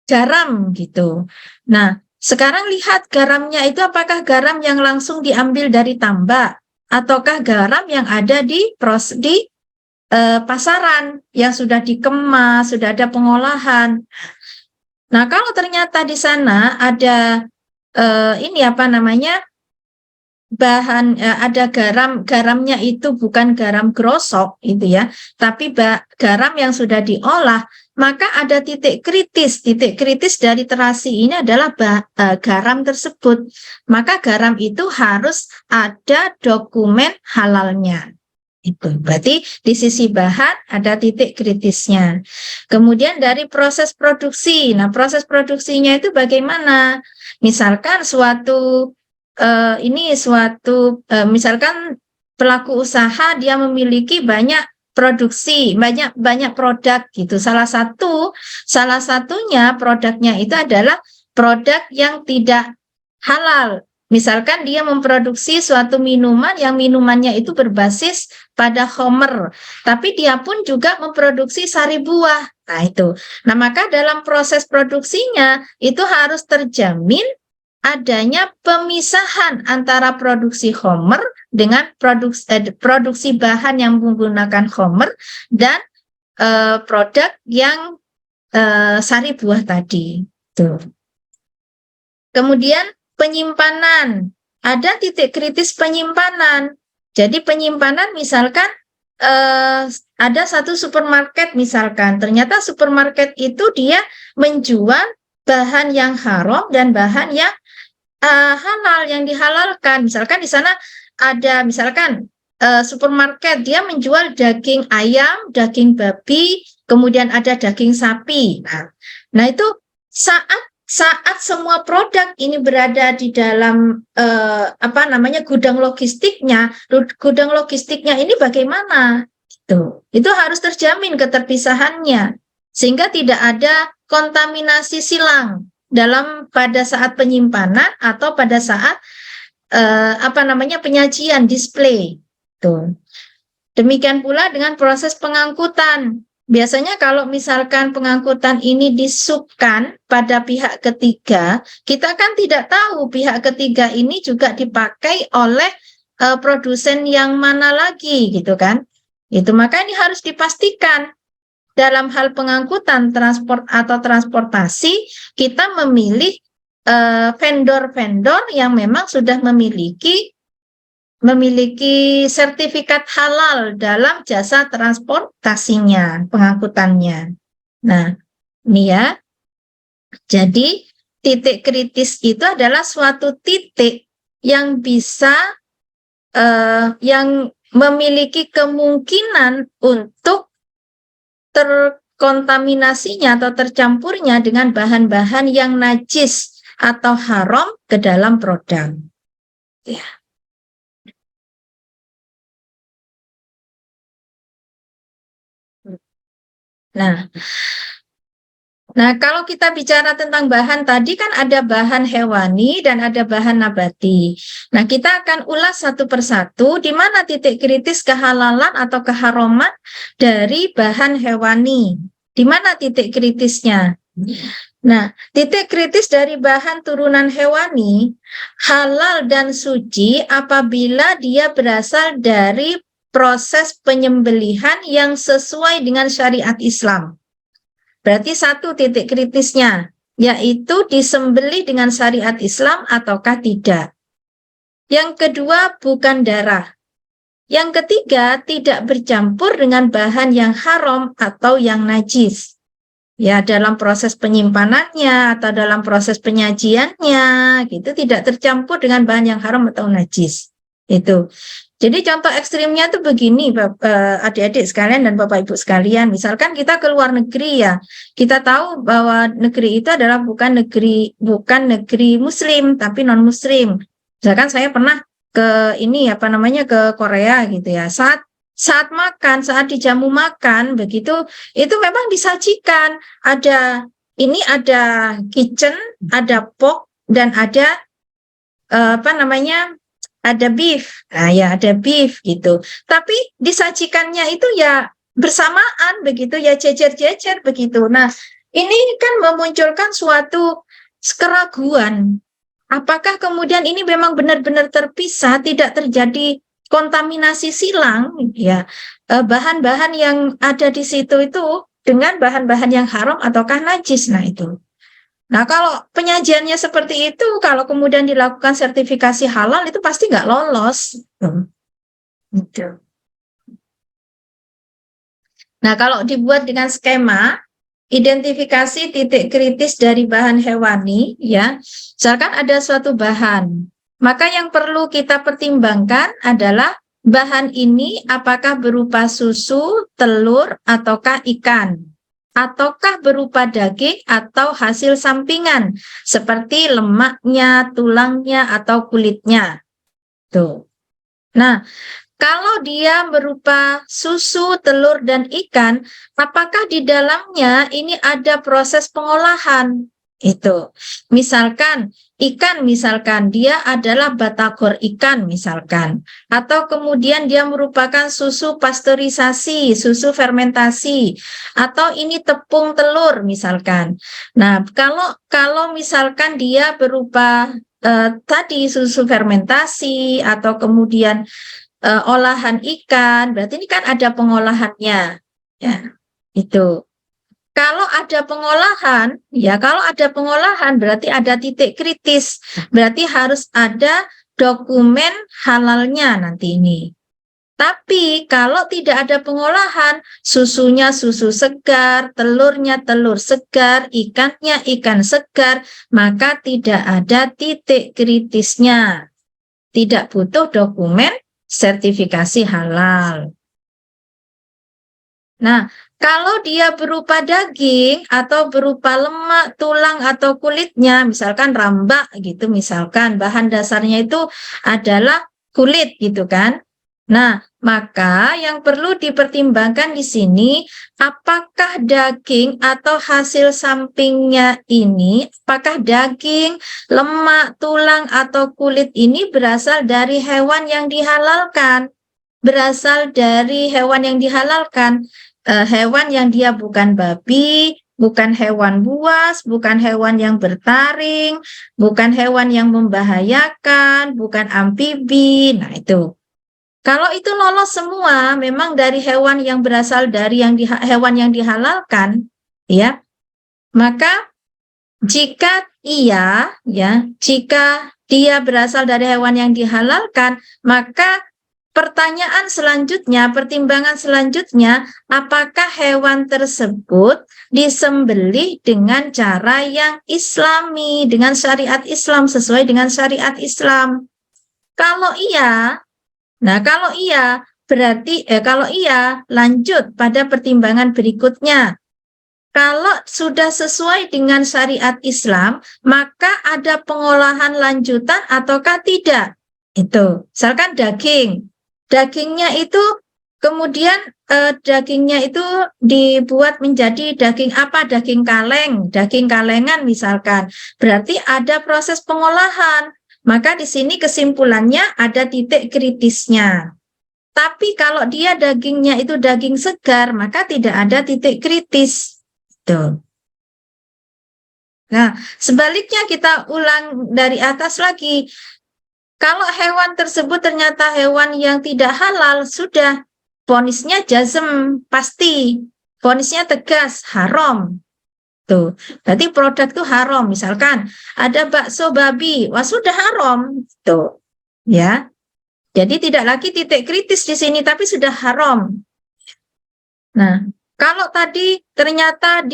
garam gitu. Nah, sekarang lihat garamnya itu apakah garam yang langsung diambil dari tambak ataukah garam yang ada di pasaran yang sudah dikemas, sudah ada pengolahan. Nah, kalau ternyata di sana ada ada garamnya itu bukan garam grosok itu ya, tapi garam yang sudah diolah, maka ada titik kritis. Titik kritis dari terasi ini adalah garam tersebut. Maka garam itu harus ada dokumen halalnya. Itu berarti di sisi bahan ada titik kritisnya. Kemudian dari proses produksi. Nah, proses produksinya itu bagaimana? Misalkan misalkan pelaku usaha dia memiliki banyak produksi, banyak produk gitu. Salah satunya produknya itu adalah produk yang tidak halal. Misalkan dia memproduksi suatu minuman yang minumannya itu berbasis pada homer, tapi dia pun juga memproduksi sari buah. Nah, itu. Nah, maka dalam proses produksinya itu harus terjamin adanya pemisahan antara produksi homer dengan produksi bahan yang menggunakan homer dan produk yang sari buah tadi. Tuh. Kemudian penyimpanan, ada titik kritis penyimpanan. Jadi penyimpanan misalkan ada satu supermarket misalkan, ternyata supermarket itu dia menjual bahan yang haram dan bahan yang halal yang dihalalkan. Misalkan di sana ada supermarket dia menjual daging ayam, daging babi, kemudian ada daging sapi. Nah itu saat semua produk ini berada di dalam gudang logistiknya ini bagaimana? Itu harus terjamin keterpisahannya sehingga tidak ada kontaminasi silang pada saat penyimpanan atau pada saat penyajian display. Tuh. Demikian pula dengan proses pengangkutan. biasanya kalau misalkan pengangkutan ini disubkan pada pihak ketiga, kita kan tidak tahu pihak ketiga ini juga dipakai oleh produsen yang mana lagi gitu kan. Itu maka ini harus dipastikan dalam hal pengangkutan transport atau transportasi kita memilih vendor-vendor yang memang sudah memiliki sertifikat halal dalam jasa transportasinya, pengangkutannya. Nah, ini ya. Jadi titik kritis itu adalah suatu titik yang bisa yang memiliki kemungkinan untuk terkontaminasinya atau tercampurnya dengan bahan-bahan yang najis atau haram ke dalam produk. Ya. Nah, kalau kita bicara tentang bahan tadi kan ada bahan hewani dan ada bahan nabati. Nah, kita akan ulas satu persatu di mana titik kritis kehalalan atau keharaman dari bahan hewani. Di mana titik kritisnya? Nah, titik kritis dari bahan turunan hewani halal dan suci apabila dia berasal dari proses penyembelihan yang sesuai dengan syariat Islam. Berarti satu titik kritisnya, yaitu disembelih dengan syariat Islam ataukah tidak. Yang kedua, bukan darah. Yang ketiga, tidak bercampur dengan bahan yang haram atau yang najis. Ya, dalam proses penyimpanannya atau dalam proses penyajiannya, gitu tidak tercampur dengan bahan yang haram atau najis. Itu. Jadi contoh ekstrimnya tuh begini, adik-adik sekalian dan Bapak Ibu sekalian. Misalkan kita ke luar negeri ya, kita tahu bahwa negeri itu adalah bukan negeri Muslim, tapi non Muslim. Misalkan saya pernah ke ke Korea gitu ya. Saat makan, saat dijamu makan begitu, itu memang disajikan ada kitchen, ada pork dan ada ada beef. Nah, ya ada beef gitu. Tapi disajikannya itu ya bersamaan begitu ya, jejer-jejer begitu. Nah, ini kan memunculkan suatu keraguan. Apakah kemudian ini memang benar-benar terpisah, tidak terjadi kontaminasi silang ya. Bahan-bahan yang ada di situ itu dengan bahan-bahan yang haram ataukah najis. Nah, itu. Nah, kalau penyajiannya seperti itu, kalau kemudian dilakukan sertifikasi halal, itu pasti nggak lolos. Gitu. Nah, kalau dibuat dengan skema, identifikasi titik kritis dari bahan hewani, ya, misalkan ada suatu bahan, maka yang perlu kita pertimbangkan adalah bahan ini apakah berupa susu, telur, ataukah ikan. Ataukah berupa daging atau hasil sampingan seperti lemaknya, tulangnya, atau kulitnya. Tuh. Nah, kalau dia berupa susu, telur, dan ikan, apakah di dalamnya ini ada proses pengolahan? Itu. Misalkan ikan, dia adalah batagor ikan misalkan, atau kemudian dia merupakan susu pasteurisasi, susu fermentasi, atau ini tepung telur misalkan. Nah, kalau misalkan dia berupa tadi susu fermentasi atau kemudian olahan ikan, berarti ini kan ada pengolahannya, ya itu. Kalau ada pengolahan berarti ada titik kritis, berarti harus ada dokumen halalnya nanti ini. Tapi kalau tidak ada pengolahan, susunya susu segar, telurnya telur segar, ikannya ikan segar, maka tidak ada titik kritisnya. Tidak butuh dokumen sertifikasi halal. Nah, kalau dia berupa daging atau berupa lemak, tulang atau kulitnya, misalkan rambak gitu, misalkan bahan dasarnya itu adalah kulit gitu kan. Nah, maka yang perlu dipertimbangkan di sini, apakah daging atau hasil sampingnya ini, apakah daging, lemak, tulang atau kulit ini berasal dari hewan yang dihalalkan? Berasal dari hewan yang dihalalkan. hewan yang dia bukan babi, bukan hewan buas, bukan hewan yang bertaring, bukan hewan yang membahayakan, bukan amfibi. Nah, itu. Kalau itu lolos semua, memang dari hewan yang berasal dari hewan yang dihalalkan, ya, maka jika jika dia berasal dari hewan yang dihalalkan, maka pertanyaan selanjutnya, pertimbangan selanjutnya, apakah hewan tersebut disembelih dengan cara yang islami, dengan syariat Islam, sesuai dengan syariat Islam? Kalau iya, berarti kalau iya, lanjut pada pertimbangan berikutnya. Kalau sudah sesuai dengan syariat Islam, maka ada pengolahan lanjutan ataukah tidak? Itu, misalkan daging. Dagingnya itu kemudian dagingnya itu dibuat menjadi daging apa? Daging kaleng, daging kalengan misalkan. Berarti ada proses pengolahan. Maka di sini kesimpulannya ada titik kritisnya. Tapi kalau dia dagingnya itu daging segar, maka tidak ada titik kritis. Tuh. Nah, sebaliknya kita ulang dari atas lagi. Kalau hewan tersebut ternyata hewan yang tidak halal, sudah vonisnya jazm, pasti. Vonisnya tegas, haram. Tuh. Berarti produk itu haram. Misalkan ada bakso babi, wah sudah haram. Tuh. Ya. Jadi tidak lagi titik kritis di sini, tapi sudah haram. Nah, kalau tadi ternyata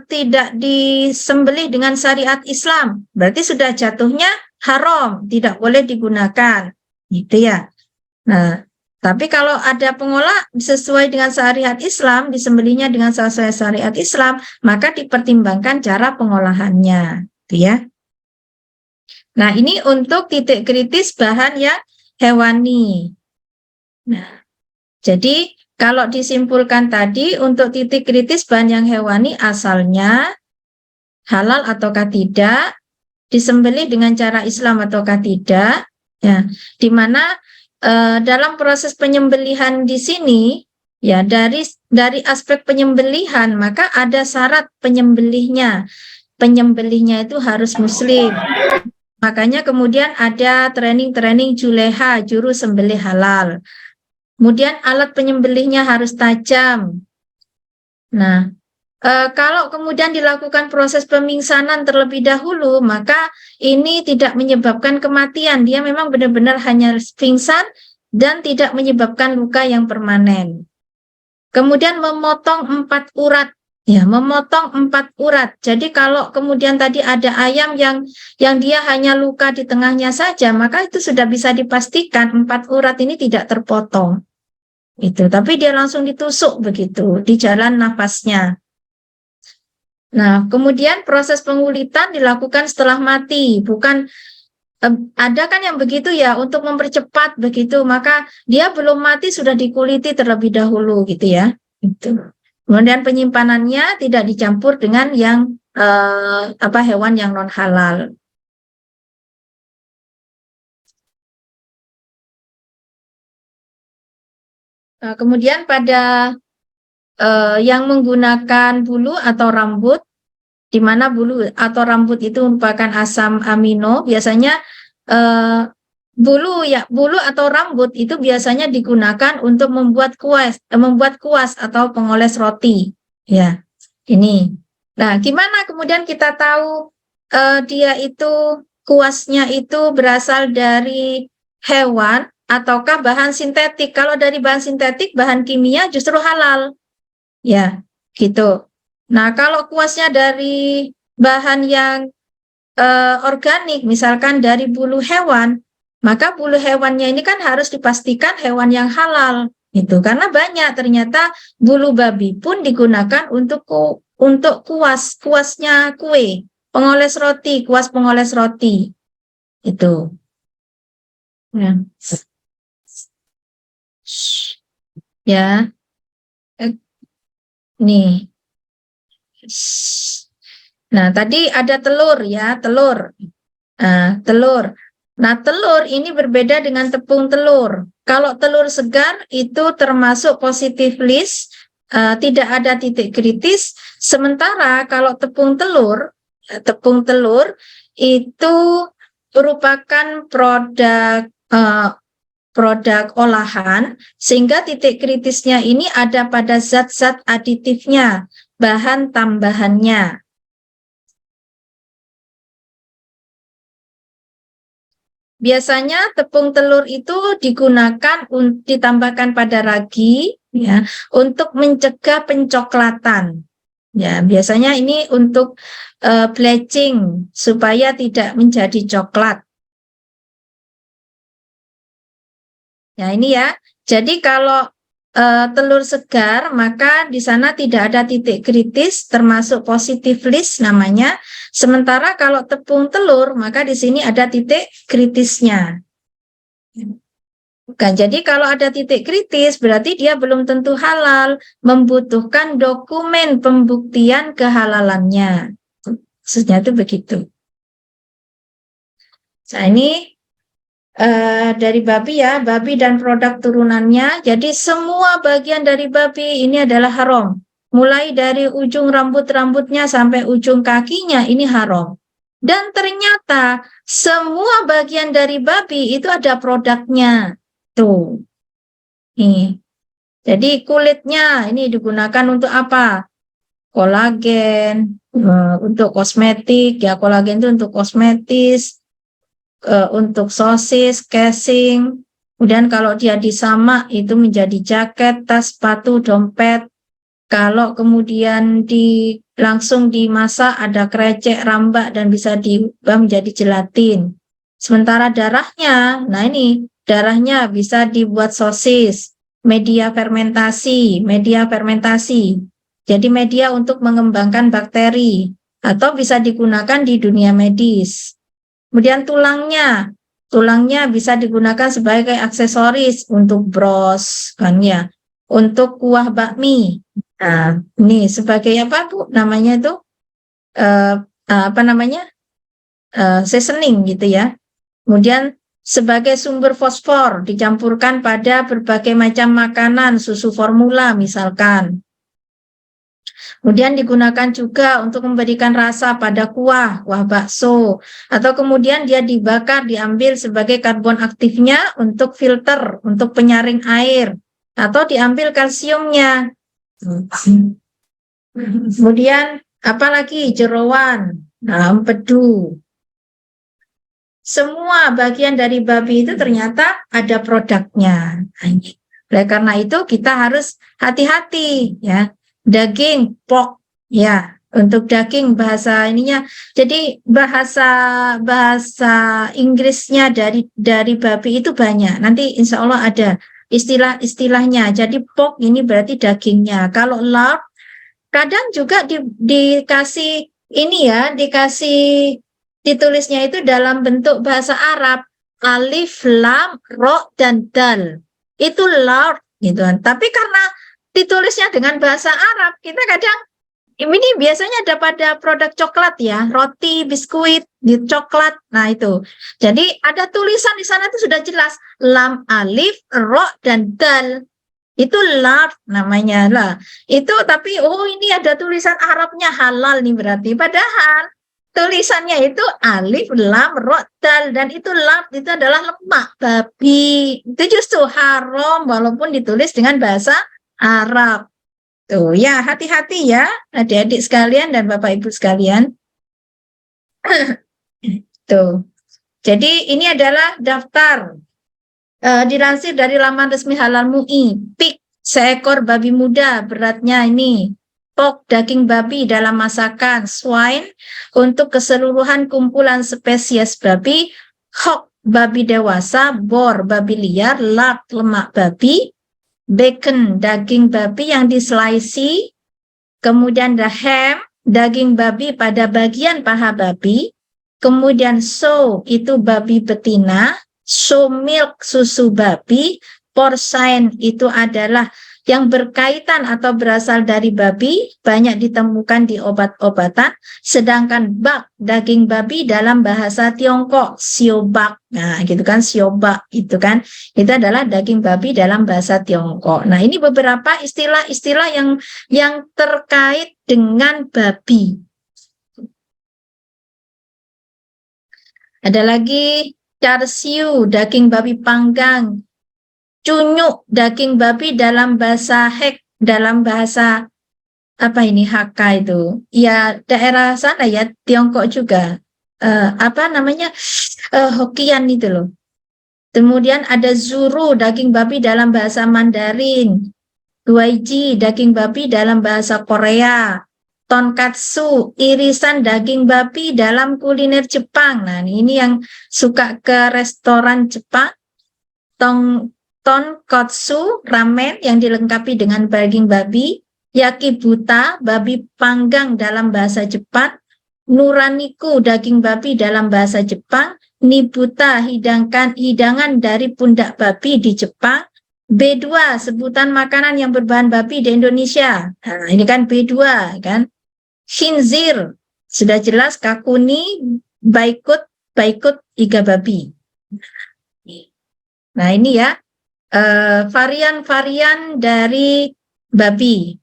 tidak disembelih dengan syariat Islam, berarti sudah jatuhnya haram, tidak boleh digunakan, gitu ya. Nah, tapi kalau ada pengolah sesuai dengan syariat Islam, disembelihnya dengan sesuai syariat Islam, maka dipertimbangkan cara pengolahannya, gitu ya. Nah, ini untuk titik kritis bahan yang hewani. Nah, jadi kalau disimpulkan tadi, untuk titik kritis bahan yang hewani asalnya halal ataukah tidak, disembelih dengan cara Islam ataukah tidak, ya, di mana dalam proses penyembelihan di sini, ya, dari aspek penyembelihan, maka ada syarat penyembelihnya. Penyembelihnya itu harus muslim. Makanya kemudian ada training juleha, juru sembelih halal. Kemudian alat penyembelihnya harus tajam. Nah, kalau kemudian dilakukan proses pemingsanan terlebih dahulu, maka ini tidak menyebabkan kematian. Dia memang benar-benar hanya pingsan dan tidak menyebabkan luka yang permanen. Kemudian memotong 4 urat. Ya, memotong 4 urat. Jadi kalau kemudian tadi ada ayam yang dia hanya luka di tengahnya saja, maka itu sudah bisa dipastikan 4 urat ini tidak terpotong. Itu, tapi dia langsung ditusuk begitu di jalan nafasnya. Nah, kemudian proses pengulitan dilakukan setelah mati, bukan ada kan yang begitu ya, untuk mempercepat begitu, maka dia belum mati sudah dikuliti terlebih dahulu gitu ya. Itu. Kemudian penyimpanannya tidak dicampur dengan yang hewan yang non halal. Nah, kemudian pada yang menggunakan bulu atau rambut, di mana bulu atau rambut itu merupakan asam amino, biasanya bulu atau rambut itu biasanya digunakan untuk membuat kuas atau pengoles roti. Ya, ini. Nah, gimana kemudian kita tahu dia itu kuasnya itu berasal dari hewan ataukah bahan sintetik? Kalau dari bahan sintetik, bahan kimia justru halal. Ya, gitu. Nah, kalau kuasnya dari bahan yang organik, misalkan dari bulu hewan, maka bulu hewannya ini kan harus dipastikan hewan yang halal, gitu. Karena banyak ternyata bulu babi pun digunakan untuk kuasnya kue, pengoles roti, kuas pengoles roti, itu. Ya. Ya. Nih. Nah, tadi ada telur ya, telur. Telur. Nah, telur ini berbeda dengan tepung telur. Kalau telur segar itu termasuk positif list, tidak ada titik kritis. Sementara kalau tepung telur itu merupakan produk olahan, sehingga titik kritisnya ini ada pada zat-zat aditifnya, bahan tambahannya. Biasanya tepung telur itu digunakan ditambahkan pada ragi, ya, untuk mencegah pencoklatan. Ya, biasanya ini untuk bleaching supaya tidak menjadi coklat. Ya, ini ya. Jadi kalau telur segar, maka di sana tidak ada titik kritis, termasuk positive list namanya. Sementara kalau tepung telur, maka di sini ada titik kritisnya. Bukan, jadi kalau ada titik kritis, berarti dia belum tentu halal, membutuhkan dokumen pembuktian kehalalannya. Maksudnya itu begitu. Nah, ini dari babi ya, babi dan produk turunannya. Jadi semua bagian dari babi ini adalah haram. Mulai dari ujung rambut-rambutnya sampai ujung kakinya ini haram. Dan ternyata semua bagian dari babi itu ada produknya. Tuh. Nih. Jadi kulitnya ini digunakan untuk apa? Kolagen, untuk kosmetik, ya kolagen itu untuk kosmetis. Untuk sosis, casing, kemudian kalau dia disamak itu menjadi jaket, tas, sepatu, dompet. Kalau kemudian langsung dimasak ada krecek, rambak, dan bisa diubah menjadi gelatin. Sementara darahnya, nah ini darahnya bisa dibuat sosis, media fermentasi. Jadi media untuk mengembangkan bakteri atau bisa digunakan di dunia medis. Kemudian tulangnya bisa digunakan sebagai aksesoris untuk bros, kan ya, untuk kuah bakmi. Nah, ini sebagai apa Bu? Namanya itu seasoning gitu ya. Kemudian sebagai sumber fosfor dicampurkan pada berbagai macam makanan, susu formula misalkan. Kemudian digunakan juga untuk memberikan rasa pada kuah bakso. Atau kemudian dia dibakar, diambil sebagai karbon aktifnya untuk filter, untuk penyaring air. Atau diambil kalsiumnya. Kemudian apalagi jeroan, empedu. Semua bagian dari babi itu ternyata ada produknya. Oleh karena itu kita harus hati-hati ya. Daging, pork, ya, untuk daging bahasa ininya. Jadi bahasa Inggrisnya dari babi itu banyak. Nanti insya Allah ada istilah-istilahnya. Jadi pork ini berarti dagingnya. Kalau lard, kadang juga dikasih ini ya, ditulisnya itu dalam bentuk bahasa Arab. Alif, lam, ro, dan dal. Itu lard gitu. Tapi karena ditulisnya dengan bahasa Arab, kita kadang ini biasanya ada pada produk coklat ya, roti, biskuit, coklat. Nah itu. Jadi ada tulisan di sana itu sudah jelas lam, alif, ro, dan dal. Itu lard namanya lah. Itu tapi ini ada tulisan Arabnya halal nih berarti. Padahal tulisannya itu alif, lam, ro, dal, dan itu lard itu adalah lemak babi. Itu justru haram walaupun ditulis dengan bahasa Arab. Tuh ya, hati-hati ya adik-adik sekalian dan Bapak Ibu sekalian. Tuh. Jadi ini adalah daftar dilansir dari laman resmi Halal MUI. Pig, seekor babi muda, beratnya ini. Pork, daging babi dalam masakan. Swine, untuk keseluruhan kumpulan spesies babi. Hog, babi dewasa. Boar, babi liar. Lard, lemak babi. Bacon, daging babi yang diselisi. Kemudian the ham, daging babi pada bagian paha babi. Kemudian sow, itu babi betina. Sow milk, susu babi. Porcine, itu adalah yang berkaitan atau berasal dari babi banyak ditemukan di obat-obatan, sedangkan bak, daging babi dalam bahasa Tiongkok, siobak. Nah, gitu kan, siobak itu kan, itu adalah daging babi dalam bahasa Tiongkok. Nah, ini beberapa istilah-istilah yang terkait dengan babi. Ada lagi char-siu, daging babi panggang. Cunyuk, daging babi dalam bahasa dalam bahasa apa ini, Hakka itu. Ya, daerah sana ya, Tiongkok juga. Apa namanya? Hokkien itu loh. Kemudian ada zuru, daging babi dalam bahasa Mandarin. Guaiji, daging babi dalam bahasa Korea. Tonkatsu, irisan daging babi dalam kuliner Jepang. Nah, ini yang suka ke restoran Jepang. Tonkatsu, ramen yang dilengkapi dengan daging babi. Yakibuta, babi panggang dalam bahasa Jepang. Nuraniku, daging babi dalam bahasa Jepang. Nibuta, hidangan dari pundak babi di Jepang. B2, sebutan makanan yang berbahan babi di Indonesia. Nah, ini kan B2 kan. Khinzir, sudah jelas kakuni, baikut iga babi. Nah, ini ya varian-varian dari babi.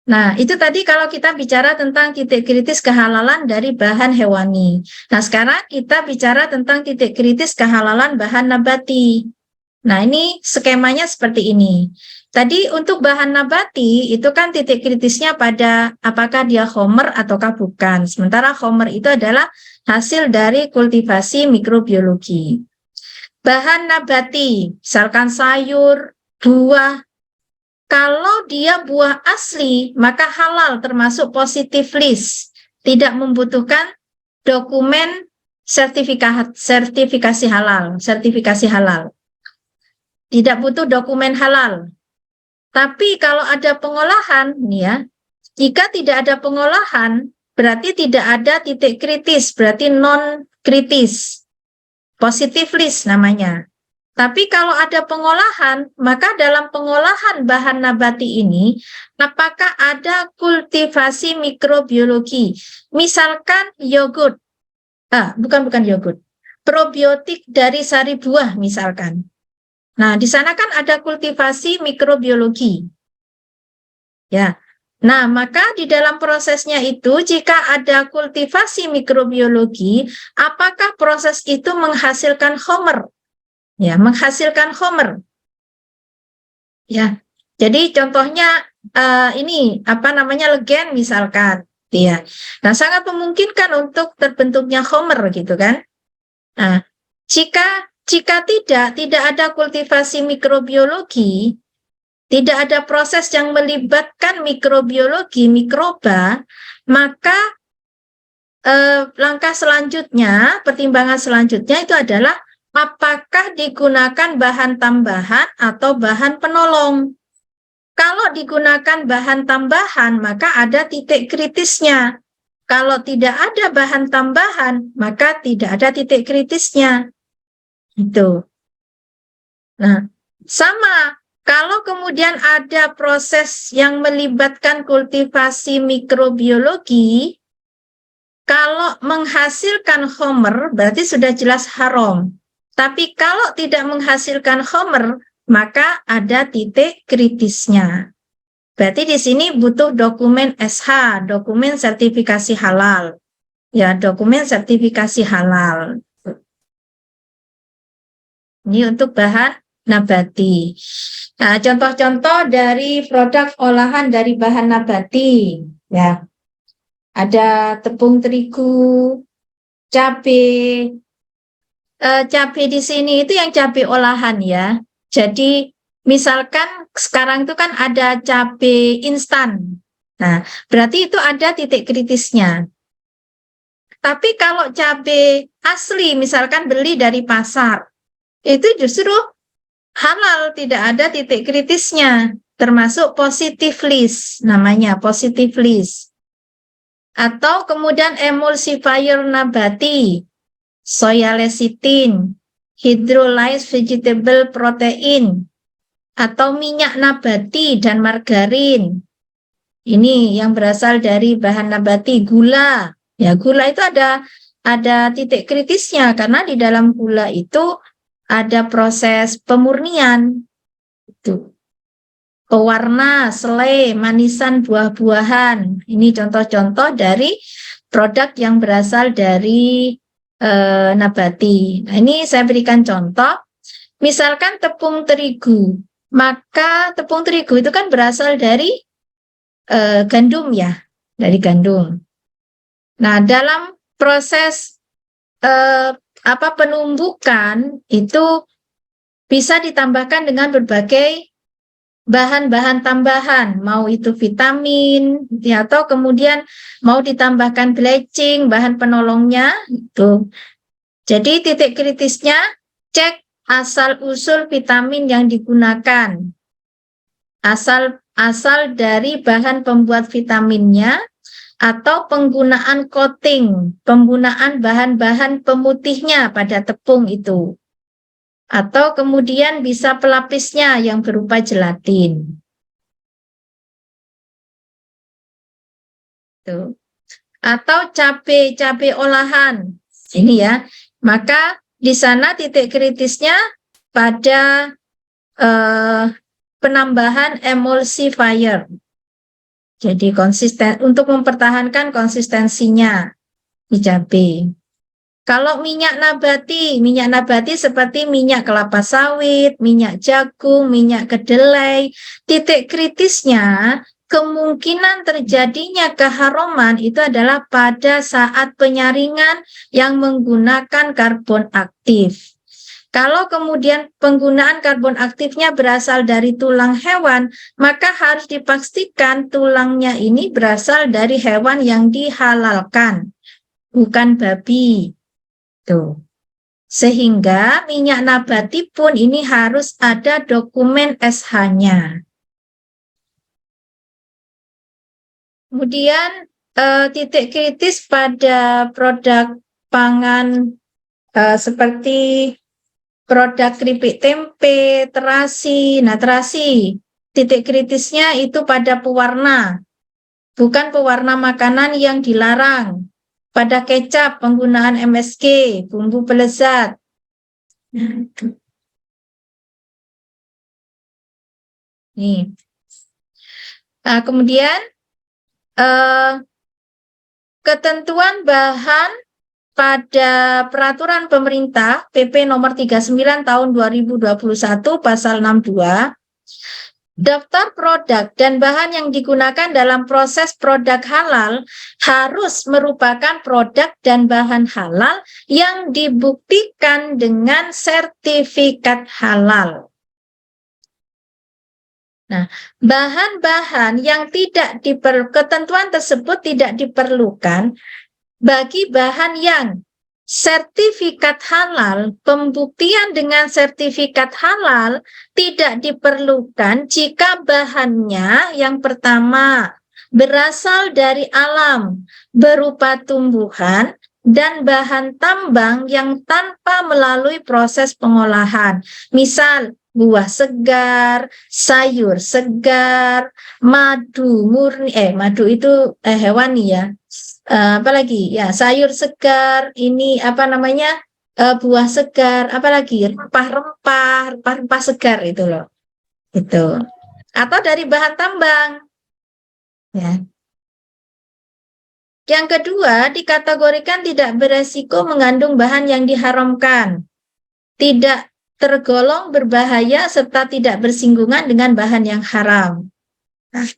Nah, itu tadi kalau kita bicara tentang titik kritis kehalalan dari bahan hewani. Nah, sekarang kita bicara tentang titik kritis kehalalan bahan nabati. Nah, ini skemanya seperti ini. Tadi untuk bahan nabati itu kan titik kritisnya pada apakah dia homer ataukah bukan. Sementara homer itu adalah hasil dari kultivasi mikrobiologi. Bahan nabati, misalkan sayur, buah. Kalau dia buah asli, maka halal termasuk positive list. Tidak membutuhkan dokumen sertifikasi halal. Tidak butuh dokumen halal. Tapi kalau ada pengolahan, nih ya, jika tidak ada pengolahan, berarti tidak ada titik kritis, berarti non-kritis. Positive list namanya. Tapi kalau ada pengolahan, maka dalam pengolahan bahan nabati ini, apakah ada kultivasi mikrobiologi? Misalkan yogurt, bukan yogurt, probiotik dari sari buah misalkan. Nah, di sana kan ada kultivasi mikrobiologi. Ya. Nah, maka di dalam prosesnya itu jika ada kultivasi mikrobiologi, apakah proses itu menghasilkan homer? Ya, menghasilkan homer. Ya. Jadi contohnya ini apa namanya, legen misalkan, ya. Nah, sangat memungkinkan untuk terbentuknya homer gitu kan. Nah, jika tidak ada kultivasi mikrobiologi, tidak ada proses yang melibatkan mikrobiologi, mikroba, maka langkah selanjutnya, pertimbangan selanjutnya itu adalah apakah digunakan bahan tambahan atau bahan penolong. Kalau digunakan bahan tambahan, maka ada titik kritisnya. Kalau tidak ada bahan tambahan, maka tidak ada titik kritisnya. Itu. Nah, sama kalau kemudian ada proses yang melibatkan kultivasi mikrobiologi, kalau menghasilkan homer berarti sudah jelas haram. Tapi kalau tidak menghasilkan homer, maka ada titik kritisnya. Berarti di sini butuh dokumen SH, dokumen sertifikasi halal. Ya, dokumen sertifikasi halal. Ini untuk bahan nabati. Nah, contoh-contoh dari produk olahan dari bahan nabati, ya. Ada tepung terigu, cabai. Cabai di sini itu yang cabai olahan ya. Jadi misalkan sekarang itu kan ada cabai instan. Nah, berarti itu ada titik kritisnya. Tapi kalau cabai asli, misalkan beli dari pasar, itu justru halal, tidak ada titik kritisnya, termasuk positive list, namanya positive list. Atau kemudian emulsifier nabati, soya lecithin, hydrolyzed vegetable protein, atau minyak nabati dan margarin. Ini yang berasal dari bahan nabati. Gula. Ya, gula itu ada titik kritisnya karena di dalam gula itu ada proses pemurnian. Itu. Pewarna, selai, manisan buah-buahan. Ini contoh-contoh dari produk yang berasal dari nabati. Nah, ini saya berikan contoh. Misalkan tepung terigu, maka tepung terigu itu kan berasal dari gandum ya, dari gandum. Nah, dalam proses penumbukan itu bisa ditambahkan dengan berbagai bahan-bahan tambahan, mau itu vitamin, ya, atau kemudian mau ditambahkan bleaching, bahan penolongnya itu. Jadi titik kritisnya cek asal-usul vitamin yang digunakan, asal dari bahan pembuat vitaminnya, atau penggunaan coating, penggunaan bahan-bahan pemutihnya pada tepung itu. Atau kemudian bisa pelapisnya yang berupa gelatin. Tuh. Atau cabai olahan. Ini ya. Maka di sana titik kritisnya pada penambahan emulsifier. Jadi konsisten untuk mempertahankan konsistensinya di cabai. Kalau minyak nabati seperti minyak kelapa sawit, minyak jagung, minyak kedelai, titik kritisnya kemungkinan terjadinya keharuman itu adalah pada saat penyaringan yang menggunakan karbon aktif. Kalau kemudian penggunaan karbon aktifnya berasal dari tulang hewan, maka harus dipastikan tulangnya ini berasal dari hewan yang dihalalkan, bukan babi. Tuh. Sehingga minyak nabati pun ini harus ada dokumen SH-nya. Kemudian titik kritis pada produk pangan seperti produk keripik tempe, terasi. Nah, terasi titik kritisnya itu pada pewarna, bukan pewarna makanan yang dilarang. Pada kecap, penggunaan MSG, bumbu pelezat. Nih. Nah, kemudian ketentuan bahan pada peraturan pemerintah PP nomor 39 tahun 2021 pasal 62. Daftar produk dan bahan yang digunakan dalam proses produk halal harus merupakan produk dan bahan halal yang dibuktikan dengan sertifikat halal. Nah, bahan-bahan yang ketentuan tersebut tidak diperlukan bagi bahan yang sertifikat halal, pembuktian dengan sertifikat halal tidak diperlukan jika bahannya yang pertama berasal dari alam berupa tumbuhan dan bahan tambang yang tanpa melalui proses pengolahan. Misal buah segar, sayur segar, madu murni, madu itu hewani ya. Apalagi ya, sayur segar, ini buah segar, apalagi rempah-rempah segar itu loh, itu, atau dari bahan tambang ya. Yang kedua, dikategorikan tidak beresiko mengandung bahan yang diharamkan, tidak tergolong berbahaya serta tidak bersinggungan dengan bahan yang haram. Nah.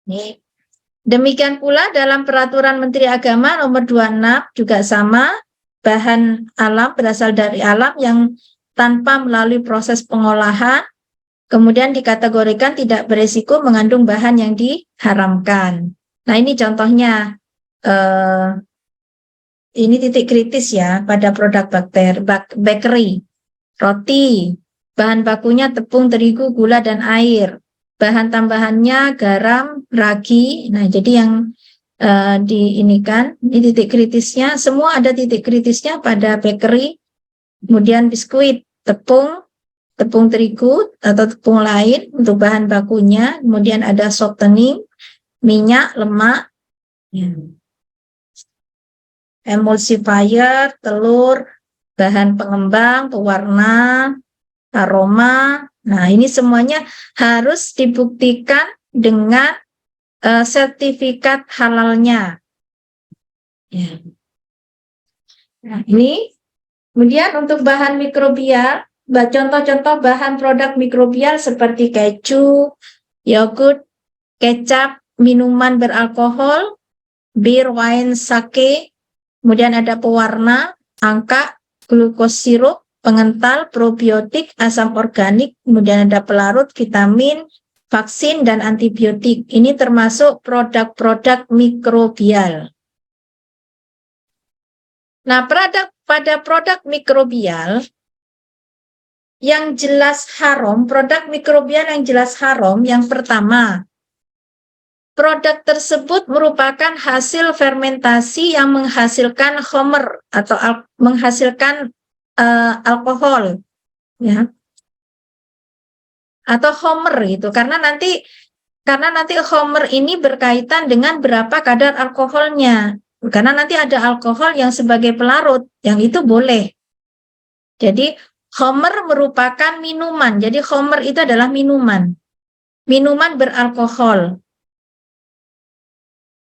Nih. Demikian pula dalam Peraturan Menteri Agama nomor 26 juga sama, bahan alam berasal dari alam yang tanpa melalui proses pengolahan, kemudian dikategorikan tidak beresiko mengandung bahan yang diharamkan. Nah, ini contohnya, ini titik kritis ya pada produk bakery, roti, bahan bakunya tepung, terigu, gula, dan air. Bahan tambahannya garam, ragi. Nah, jadi yang ini titik kritisnya, semua ada titik kritisnya pada bakery, kemudian biskuit, tepung terigu atau tepung lain untuk bahan bakunya, kemudian ada softening, minyak, lemak, emulsifier, telur, bahan pengembang, pewarna, aroma. Nah, ini semuanya harus dibuktikan dengan sertifikat halalnya. Ya. Nah, ini kemudian untuk bahan mikrobial, contoh-contoh bahan produk mikrobial seperti keju, yogurt, kecap, minuman beralkohol, bir, wine, sake, kemudian ada pewarna, angka, glukos sirup, pengental, probiotik, asam organik, kemudian ada pelarut, vitamin, vaksin, dan antibiotik. Ini termasuk produk-produk mikrobial. Nah, pada produk mikrobial yang jelas haram, produk mikrobial yang jelas haram, yang pertama, produk tersebut merupakan hasil fermentasi yang menghasilkan khamr atau menghasilkan alkohol, ya, atau khamr gitu. Karena nanti khamr ini berkaitan dengan berapa kadar alkoholnya. Karena nanti ada alkohol yang sebagai pelarut, yang itu boleh. Jadi khamr merupakan minuman. Jadi khamr itu adalah minuman beralkohol.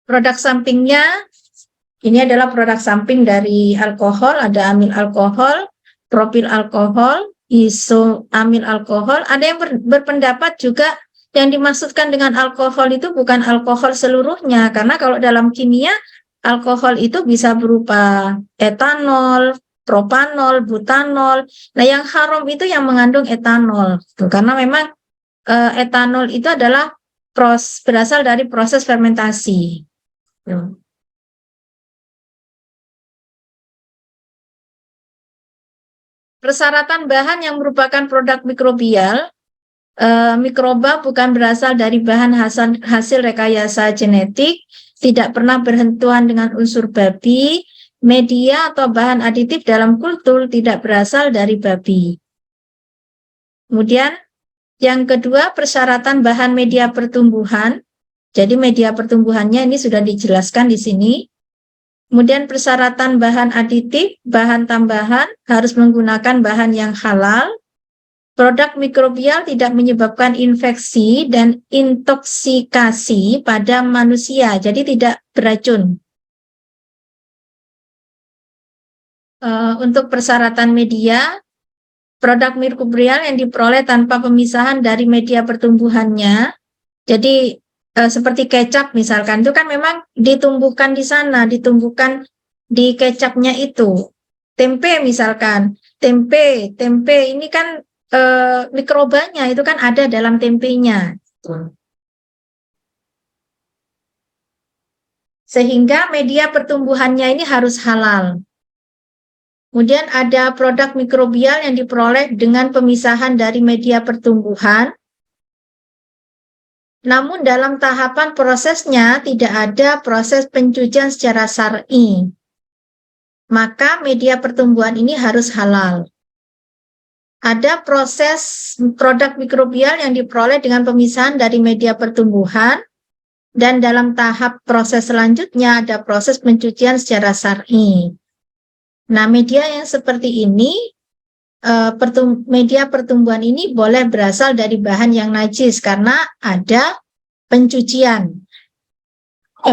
Produk sampingnya, ini adalah produk samping dari alkohol, ada amil alkohol, propil alkohol, isoamil alkohol. Ada yang berpendapat juga yang dimaksudkan dengan alkohol itu bukan alkohol seluruhnya, karena kalau dalam kimia, alkohol itu bisa berupa etanol, propanol, butanol. Nah, yang haram itu yang mengandung etanol, karena memang etanol itu adalah berasal dari proses fermentasi. Persyaratan bahan yang merupakan produk mikrobial, mikroba bukan berasal dari bahan hasil rekayasa genetik, tidak pernah bersentuhan dengan unsur babi, media atau bahan aditif dalam kultur tidak berasal dari babi. Kemudian yang kedua, persyaratan bahan media pertumbuhan. Jadi media pertumbuhannya ini sudah dijelaskan di sini. Kemudian persyaratan bahan aditif, bahan tambahan harus menggunakan bahan yang halal. Produk mikrobial tidak menyebabkan infeksi dan intoksikasi pada manusia, jadi tidak beracun. Untuk persyaratan media, produk mikrobial yang diperoleh tanpa pemisahan dari media pertumbuhannya, jadi seperti kecap misalkan, itu kan memang ditumbuhkan di sana, ditumbuhkan di kecapnya itu. Tempe misalkan, tempe ini kan mikrobanya itu kan ada dalam tempenya. Sehingga media pertumbuhannya ini harus halal. Kemudian ada produk mikrobial yang diperoleh dengan pemisahan dari media pertumbuhan. Namun dalam tahapan prosesnya tidak ada proses pencucian secara syar'i. Maka media pertumbuhan ini harus halal. Ada proses produk mikrobial yang diperoleh dengan pemisahan dari media pertumbuhan, dan dalam tahap proses selanjutnya ada proses pencucian secara syar'i. Nah, media yang seperti ini, media pertumbuhan ini boleh berasal dari bahan yang najis karena ada pencucian.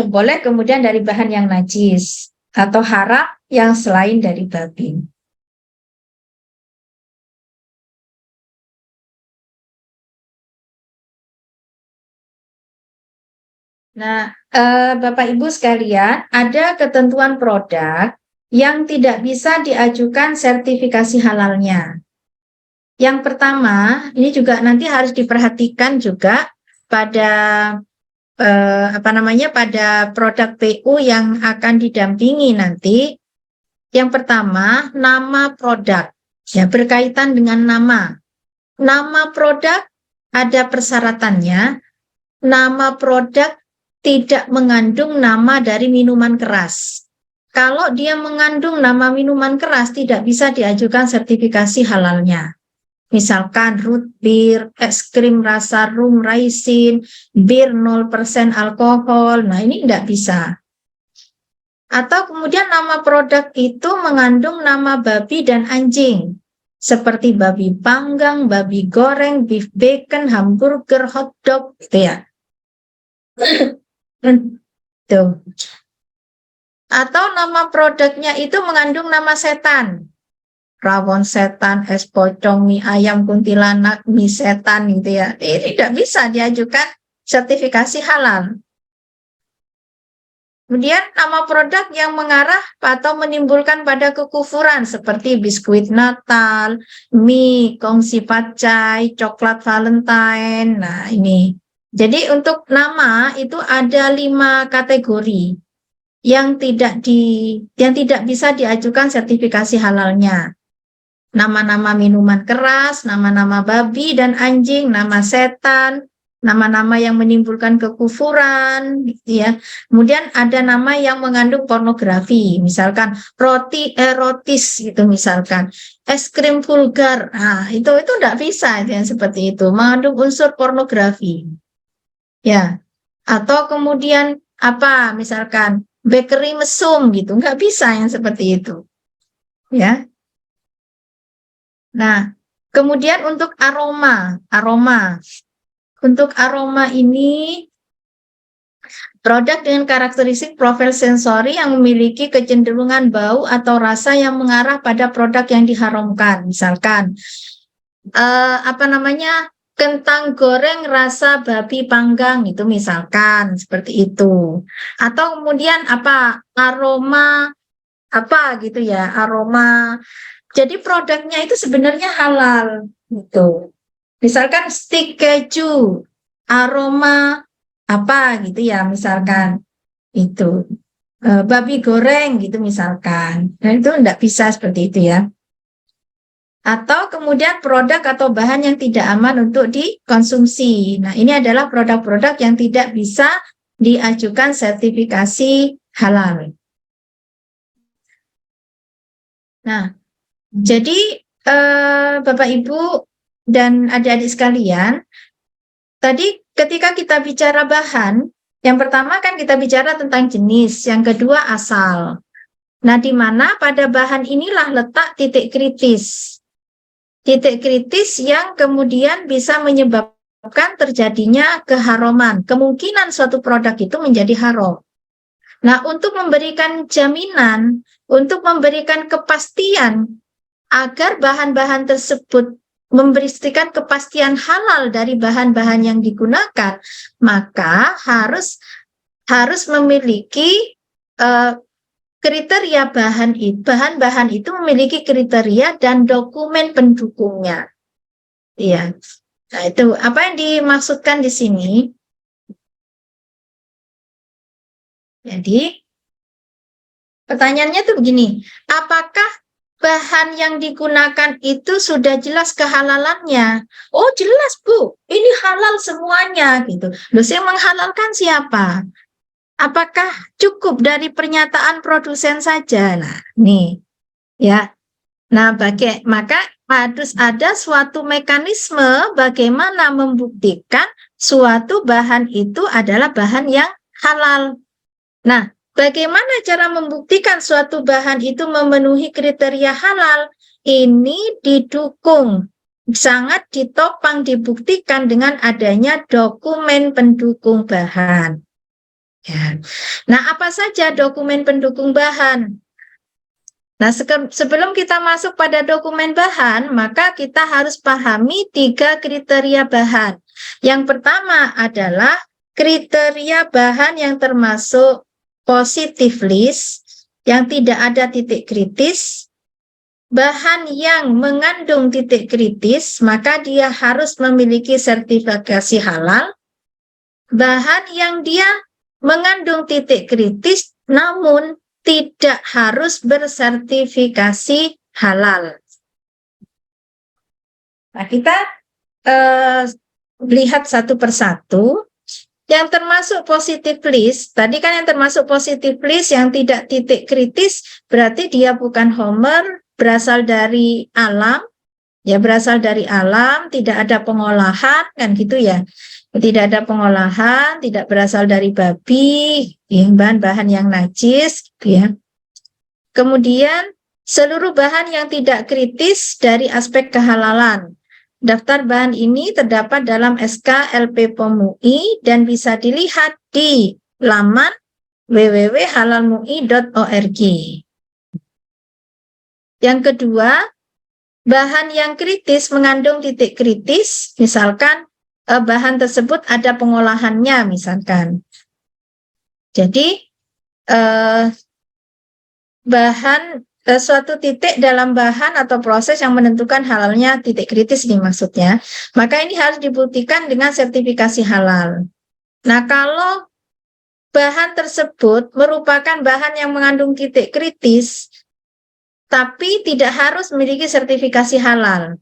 Boleh kemudian dari bahan yang najis atau haram yang selain dari babi. Nah, Bapak Ibu sekalian, ada ketentuan produk yang tidak bisa diajukan sertifikasi halalnya. Yang pertama, ini juga nanti harus diperhatikan juga pada pada produk PU yang akan didampingi nanti. Yang pertama, nama produk. Ya, berkaitan dengan nama. Nama produk ada persyaratannya. Nama produk tidak mengandung nama dari minuman keras. Kalau dia mengandung nama minuman keras, tidak bisa diajukan sertifikasi halalnya. Misalkan root beer, es krim rasa rum raisin, bir 0% alkohol. Nah, ini tidak bisa. Atau kemudian nama produk itu mengandung nama babi dan anjing. Seperti babi panggang, babi goreng, beef bacon, hamburger, hotdog, gitu ya. Tuh. Atau nama produknya itu mengandung nama setan. Rawon setan, es pocong, mie ayam kuntilanak, mie setan gitu ya. Ini tidak bisa diajukan sertifikasi halal. Kemudian nama produk yang mengarah atau menimbulkan pada kekufuran seperti biskuit Natal, mie, kongsi pacai, coklat Valentine. Nah, ini. Jadi untuk nama itu ada 5 kategori yang tidak bisa diajukan sertifikasi halalnya. Nama-nama minuman keras, nama-nama babi dan anjing, nama setan, nama-nama yang menimbulkan kekufuran, gitu ya. Kemudian ada nama yang mengandung pornografi, misalkan roti erotis gitu misalkan, es krim vulgar. Nah, itu enggak bisa itu yang seperti itu, mengandung unsur pornografi. Ya. Atau kemudian apa misalkan bakery mesum gitu, nggak bisa yang seperti itu. Ya. Nah, kemudian untuk aroma. Untuk aroma ini produk dengan karakteristik profil sensori yang memiliki kecenderungan bau atau rasa yang mengarah pada produk yang diharamkan. Misalkan kentang goreng rasa babi panggang itu misalkan seperti itu. Atau kemudian aroma gitu ya, aroma. Jadi produknya itu sebenarnya halal gitu. Misalkan stik keju, aroma gitu ya, misalkan itu babi goreng gitu misalkan. Nah, itu enggak bisa seperti itu ya. Atau kemudian produk atau bahan yang tidak aman untuk dikonsumsi. Nah, ini adalah produk-produk yang tidak bisa diajukan sertifikasi halal. Nah, jadi Bapak Ibu dan adik-adik sekalian, tadi ketika kita bicara bahan, yang pertama kan kita bicara tentang jenis, yang kedua asal. Nah, di mana pada bahan inilah letak titik kritis. Titik kritis yang kemudian bisa menyebabkan terjadinya keharaman. Kemungkinan suatu produk itu menjadi haram. Nah, untuk memberikan jaminan, untuk memberikan kepastian agar bahan-bahan tersebut memberikan kepastian halal dari bahan-bahan yang digunakan, maka harus memiliki kriteria bahan-bahan itu memiliki kriteria dan dokumen pendukungnya. Iya. Nah, itu apa yang dimaksudkan di sini? Jadi, pertanyaannya tuh begini, apakah bahan yang digunakan itu sudah jelas kehalalannya? Oh, jelas, Bu. Ini halal semuanya gitu. Loh, yang menghalalkan siapa? Apakah cukup dari pernyataan produsen saja? Nah, nih, ya. Nah, maka harus ada suatu mekanisme bagaimana membuktikan suatu bahan itu adalah bahan yang halal. Nah, bagaimana cara membuktikan suatu bahan itu memenuhi kriteria halal? Ini didukung, sangat ditopang, dibuktikan dengan adanya dokumen pendukung bahan. Ya. Nah, apa saja dokumen pendukung bahan? Nah, sebelum kita masuk pada dokumen bahan, maka kita harus pahami 3 kriteria bahan. Yang pertama adalah kriteria bahan yang termasuk positive list, yang tidak ada titik kritis. Bahan yang mengandung titik kritis, maka dia harus memiliki sertifikasi halal. Bahan yang dia mengandung titik kritis namun tidak harus bersertifikasi halal. Nah, kita lihat satu persatu. Yang termasuk positive list, tadi kan yang termasuk positive list yang tidak titik kritis, berarti dia bukan Homer, berasal dari alam, Ya berasal dari alam, tidak ada pengolahan, kan gitu ya. Tidak ada pengolahan, tidak berasal dari babi, bahan-bahan yang najis, gitu ya. Kemudian seluruh bahan yang tidak kritis dari aspek kehalalan. Daftar bahan ini terdapat dalam SK LP POM UI dan bisa dilihat di laman www.halalmui.org. Yang kedua, bahan yang kritis mengandung titik kritis, misalkan bahan tersebut ada pengolahannya, misalkan. Jadi, suatu titik dalam bahan atau proses yang menentukan halalnya titik kritis ini maksudnya, maka ini harus dibuktikan dengan sertifikasi halal. Nah, kalau bahan tersebut merupakan bahan yang mengandung titik kritis, tapi tidak harus memiliki sertifikasi halal.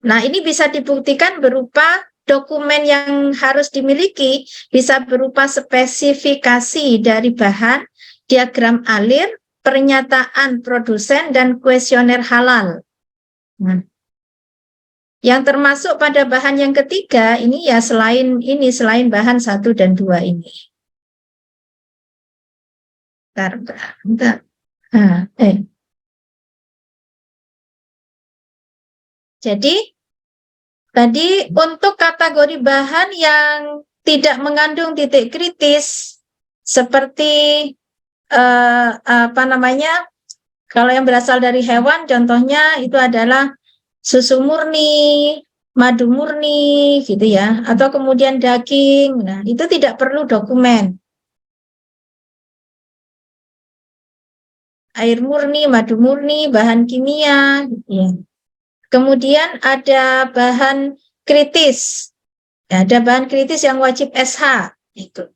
Nah, ini bisa dibuktikan berupa dokumen yang harus dimiliki, bisa berupa spesifikasi dari bahan, diagram alir, pernyataan produsen, dan kuesioner halal. Nah, yang termasuk pada bahan yang ketiga, ini ya selain bahan 1 dan 2 ini. Bentar. Jadi, tadi untuk kategori bahan yang tidak mengandung titik kritis, seperti kalau yang berasal dari hewan, contohnya itu adalah susu murni, madu murni, gitu ya, atau kemudian daging. Nah, itu tidak perlu dokumen. Air murni, madu murni, bahan kimia, gitu ya. Kemudian ada bahan kritis. Ada bahan kritis yang wajib SH. Itu.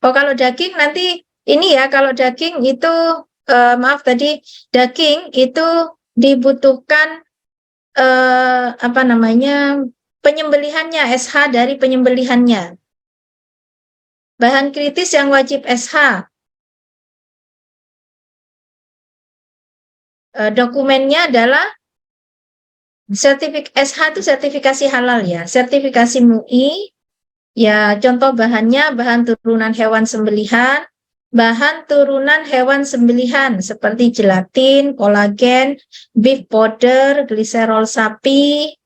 Oh, kalau daging nanti ini ya, kalau daging itu daging itu dibutuhkan penyembelihannya, SH dari penyembelihannya. Bahan kritis yang wajib SH. Dokumennya adalah SH itu sertifikasi halal ya, sertifikasi MUI, ya contoh bahannya bahan turunan hewan sembelihan, bahan turunan hewan sembelihan seperti gelatin, kolagen, beef powder, gliserol sapi.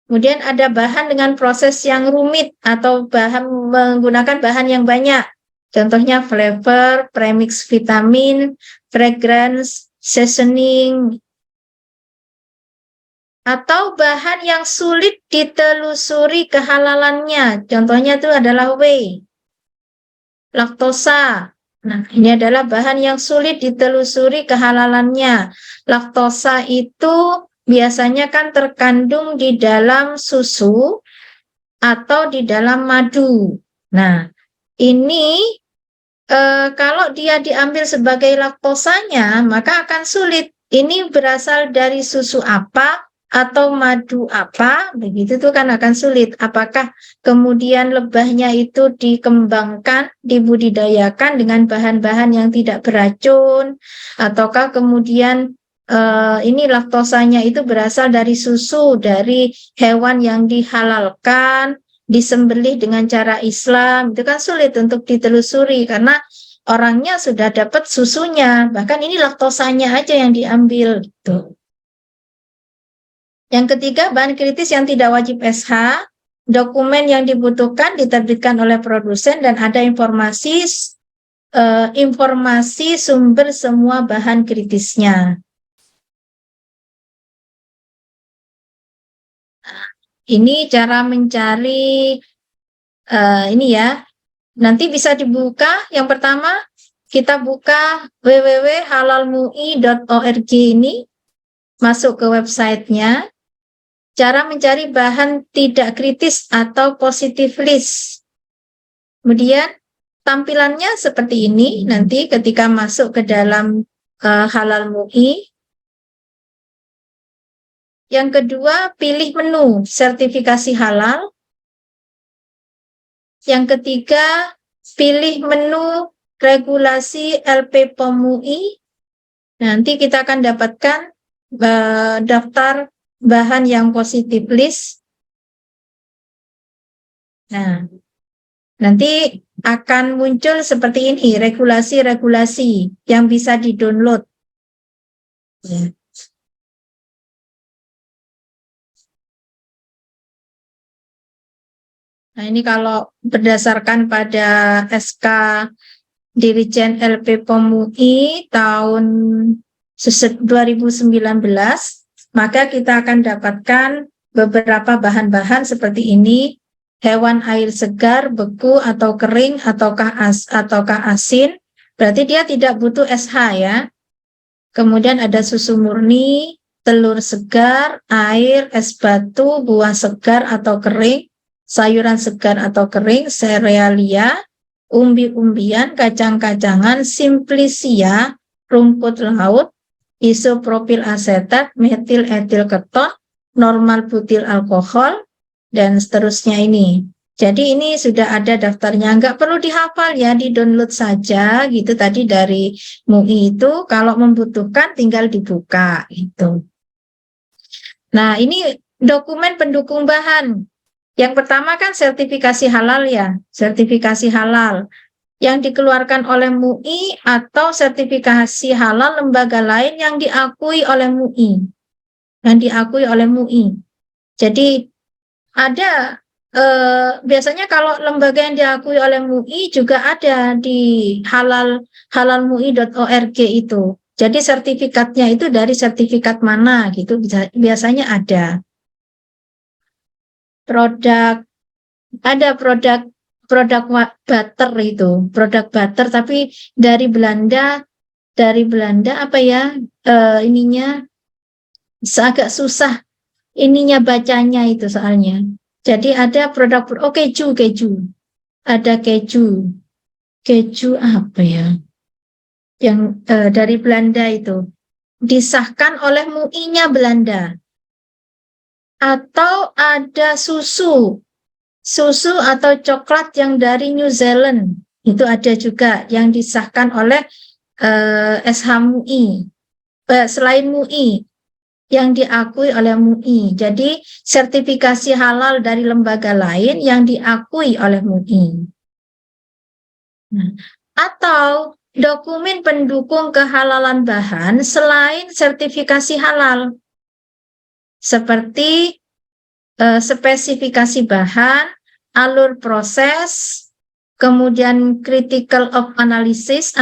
Kemudian ada bahan dengan proses yang rumit atau bahan menggunakan bahan yang banyak. Contohnya flavor, premix vitamin, fragrance, seasoning, atau bahan yang sulit ditelusuri kehalalannya. Contohnya itu adalah whey, laktosa. Nah, ini adalah bahan yang sulit ditelusuri kehalalannya. Laktosa itu biasanya kan terkandung di dalam susu atau di dalam madu. Nah, ini kalau dia diambil sebagai laktosanya, maka akan sulit. Ini berasal dari susu apa atau madu apa, begitu tuh kan akan sulit. Apakah kemudian lebahnya itu dikembangkan, dibudidayakan dengan bahan-bahan yang tidak beracun, ataukah kemudian ini laktosanya itu berasal dari susu, dari hewan yang dihalalkan, disembelih dengan cara Islam, itu kan sulit untuk ditelusuri karena orangnya sudah dapat susunya, bahkan ini laktosanya aja yang diambil gitu. Yang ketiga, bahan kritis yang tidak wajib SH, dokumen yang dibutuhkan diterbitkan oleh produsen dan ada informasi sumber semua bahan kritisnya. Ini cara mencari ini ya. Nanti bisa dibuka. Yang pertama, kita buka www.halalmui.org ini, masuk ke websitenya. Cara mencari bahan tidak kritis atau positive list. Kemudian tampilannya seperti ini nanti ketika masuk ke dalam Halal MUI. Yang kedua, pilih menu sertifikasi halal. Yang ketiga, pilih menu regulasi LP POM MUI. Nanti kita akan dapatkan daftar bahan yang positif list. Nah, nanti akan muncul seperti ini, regulasi-regulasi yang bisa di-download. Ya. Nah, ini kalau berdasarkan pada SK Dirjen LP POM UI tahun 2019, maka kita akan dapatkan beberapa bahan-bahan seperti ini, hewan air segar, beku atau kering ataukah asin, berarti dia tidak butuh SH ya. Kemudian ada susu murni, telur segar, air, es batu, buah segar atau kering, sayuran segar atau kering, serealia, umbi-umbian, kacang-kacangan, simplisia, rumput laut, isopropil asetat, metil etil keton, normal butil alkohol, dan seterusnya ini. Jadi ini sudah ada daftarnya, nggak perlu dihafal ya, di-download saja gitu tadi dari MUI itu, kalau membutuhkan tinggal dibuka gitu. Nah ini dokumen pendukung bahan. Yang pertama kan sertifikasi halal ya, sertifikasi halal yang dikeluarkan oleh MUI atau sertifikasi halal lembaga lain yang diakui oleh MUI. Yang diakui oleh MUI. Jadi ada biasanya kalau lembaga yang diakui oleh MUI juga ada di halalmui.org itu. Jadi sertifikatnya itu dari sertifikat mana gitu biasanya ada. Produk butter itu, produk butter tapi dari Belanda apa ya ininya agak susah ininya bacanya itu soalnya. Jadi ada produk keju, ada keju apa ya yang dari Belanda itu disahkan oleh MUI-nya Belanda. Atau ada susu atau coklat yang dari New Zealand, itu ada juga yang disahkan oleh SH MUI, selain MUI yang diakui oleh MUI. Jadi sertifikasi halal dari lembaga lain yang diakui oleh MUI. Nah, atau dokumen pendukung kehalalan bahan selain sertifikasi halal, seperti spesifikasi bahan, alur proses, kemudian critical of analysis,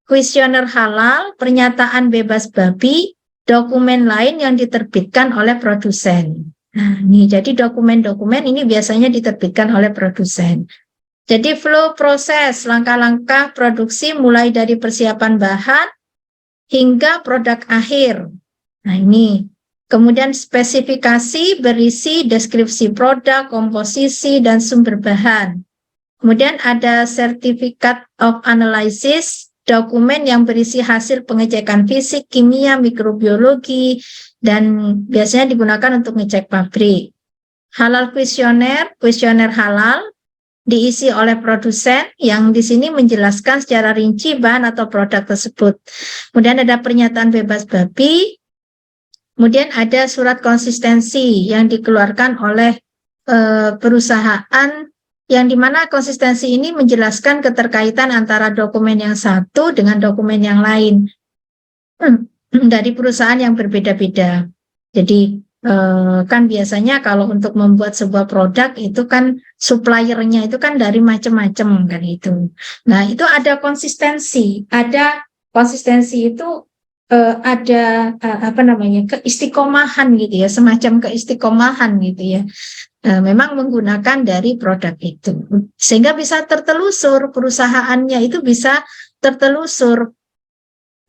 kuesioner halal, pernyataan bebas babi, dokumen lain yang diterbitkan oleh produsen. Nah, ini jadi dokumen-dokumen ini biasanya diterbitkan oleh produsen. Jadi flow proses, langkah-langkah produksi mulai dari persiapan bahan hingga produk akhir. Nah, ini. Kemudian spesifikasi berisi deskripsi produk, komposisi, dan sumber bahan. Kemudian ada Certificate of Analysis, dokumen yang berisi hasil pengecekan fisik, kimia, mikrobiologi, dan biasanya digunakan untuk ngecek pabrik. Halal kuesioner halal, diisi oleh produsen yang di sini menjelaskan secara rinci bahan atau produk tersebut. Kemudian ada pernyataan bebas babi. Kemudian ada surat konsistensi yang dikeluarkan oleh perusahaan yang dimana konsistensi ini menjelaskan keterkaitan antara dokumen yang satu dengan dokumen yang lain dari perusahaan yang berbeda-beda. Jadi kan biasanya kalau untuk membuat sebuah produk itu kan suppliernya itu kan dari macam-macam kan itu. Nah itu ada konsistensi itu ada keistiqomahan gitu ya, semacam keistiqomahan gitu ya. Memang menggunakan dari produk itu, sehingga bisa tertelusur perusahaannya itu bisa tertelusur.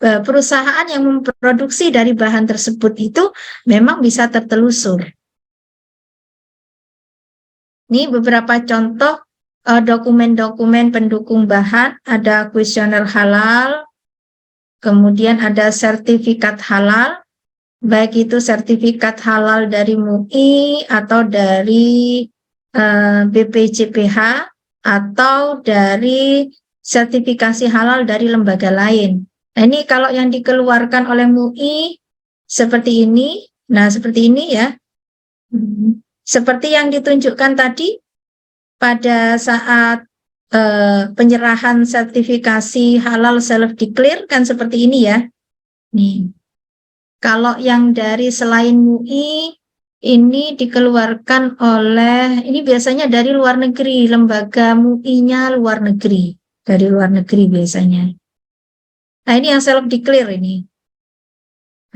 Perusahaan yang memproduksi dari bahan tersebut itu memang bisa tertelusur. Ini beberapa contoh dokumen-dokumen pendukung bahan, ada kuesioner halal. Kemudian ada sertifikat halal, baik itu sertifikat halal dari MUI atau dari BPJPH atau dari sertifikasi halal dari lembaga lain. Nah, ini kalau yang dikeluarkan oleh MUI seperti ini. Nah, seperti ini ya. Seperti yang ditunjukkan tadi pada saat penyerahan sertifikasi halal self-declare kan seperti ini ya. Nih, kalau yang dari selain MUI ini dikeluarkan oleh, ini biasanya dari luar negeri, lembaga MUI-nya luar negeri, dari luar negeri biasanya. Nah, ini yang self-declare ini.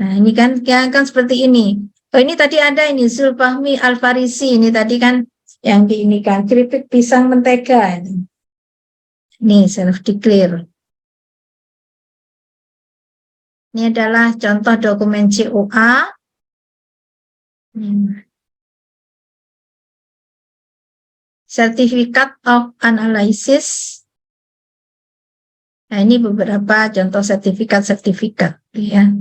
Nah, ini kan seperti ini. Oh, ini tadi ada ini Zulfahmi Al-Farisi, ini tadi kan yang di ini kan keripik pisang mentega. Ini self-declare. Ini adalah contoh dokumen COA. Certificate of Analysis. Nah, ini beberapa contoh sertifikat ya.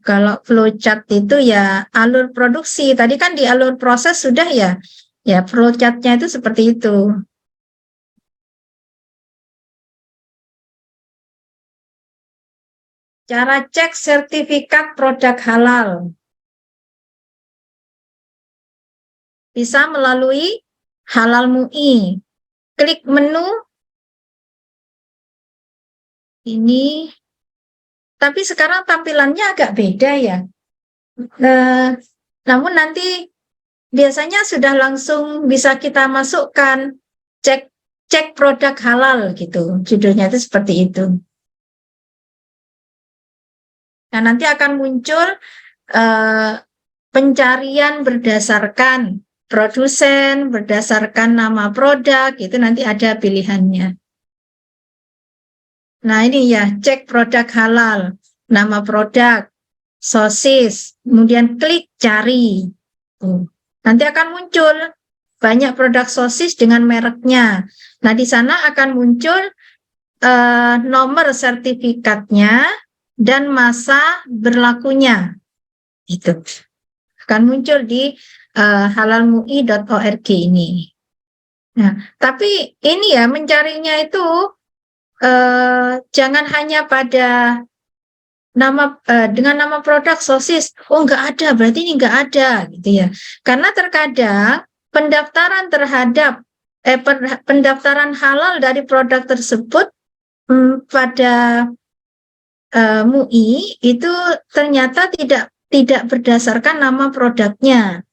Kalau flowchart itu ya alur produksi. Tadi kan di alur proses sudah ya. Ya, flowchartnya itu seperti itu. Cara cek sertifikat produk halal. Bisa melalui Halal MUI. Klik menu. Ini. Tapi sekarang tampilannya agak beda ya. Namun nanti biasanya sudah langsung bisa kita masukkan cek produk halal gitu. Judulnya itu seperti itu. Nah, nanti akan muncul pencarian berdasarkan produsen, berdasarkan nama produk, itu nanti ada pilihannya. Nah, ini ya, cek produk halal, nama produk, sosis, kemudian klik cari. Nanti akan muncul banyak produk sosis dengan mereknya. Nah, di sana akan muncul nomor sertifikatnya dan masa berlakunya. Itu akan muncul di halalmui.org ini. Nah, tapi ini ya mencarinya itu jangan hanya pada nama dengan nama produk sosis. Oh, nggak ada, berarti ini nggak ada gitu ya. Karena terkadang pendaftaran terhadap pendaftaran halal dari produk tersebut pada MUI itu ternyata tidak berdasarkan nama produknya.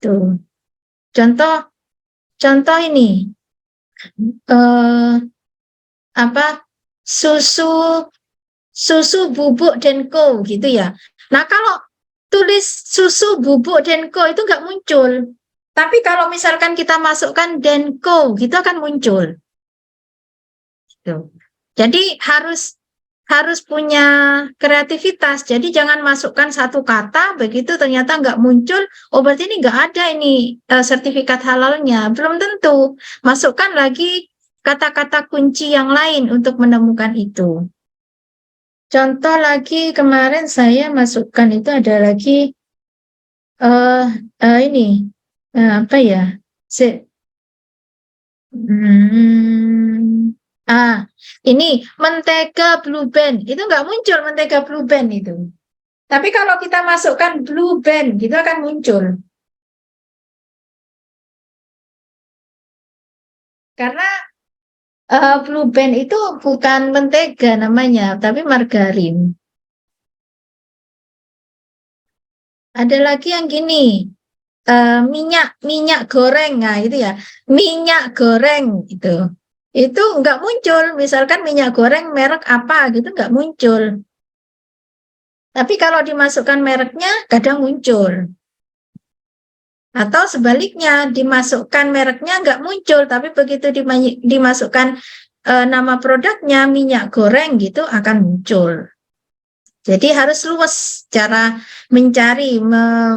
Tuh. Contoh ini susu bubuk Denko gitu ya. Nah, kalau tulis susu bubuk Denko itu nggak muncul. Tapi kalau misalkan kita masukkan Denko gitu akan muncul. Gitu. Jadi harus punya kreativitas. Jadi jangan masukkan satu kata, begitu ternyata nggak muncul, oh berarti ini nggak ada ini sertifikat halalnya. Belum tentu. Masukkan lagi kata-kata kunci yang lain untuk menemukan itu. Contoh lagi kemarin saya masukkan itu ada lagi ini apa ya? Ini mentega Blue Band itu nggak muncul mentega Blue Band itu. Tapi kalau kita masukkan Blue Band gitu akan muncul. Karena Blue Band itu bukan mentega namanya, tapi margarin. Ada lagi yang gini, minyak goreng, nah itu ya, minyak goreng itu nggak muncul. Misalkan minyak goreng merek apa gitu nggak muncul. Tapi kalau dimasukkan mereknya kadang muncul. Atau sebaliknya dimasukkan mereknya nggak muncul, tapi begitu dimasukkan nama produknya minyak goreng gitu akan muncul. Jadi harus luas cara mencari,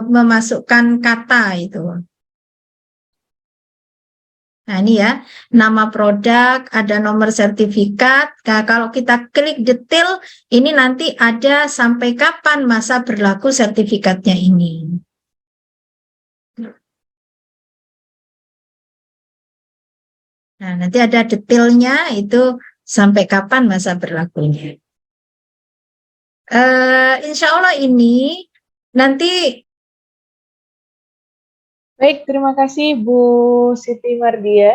memasukkan kata itu. Nah ini ya, nama produk, ada nomor sertifikat. Nah, kalau kita klik detail, ini nanti ada sampai kapan masa berlaku sertifikatnya ini. Nah, nanti ada detailnya itu sampai kapan masa berlakunya. Insya Allah ini nanti. Baik, terima kasih Bu Siti Mardia.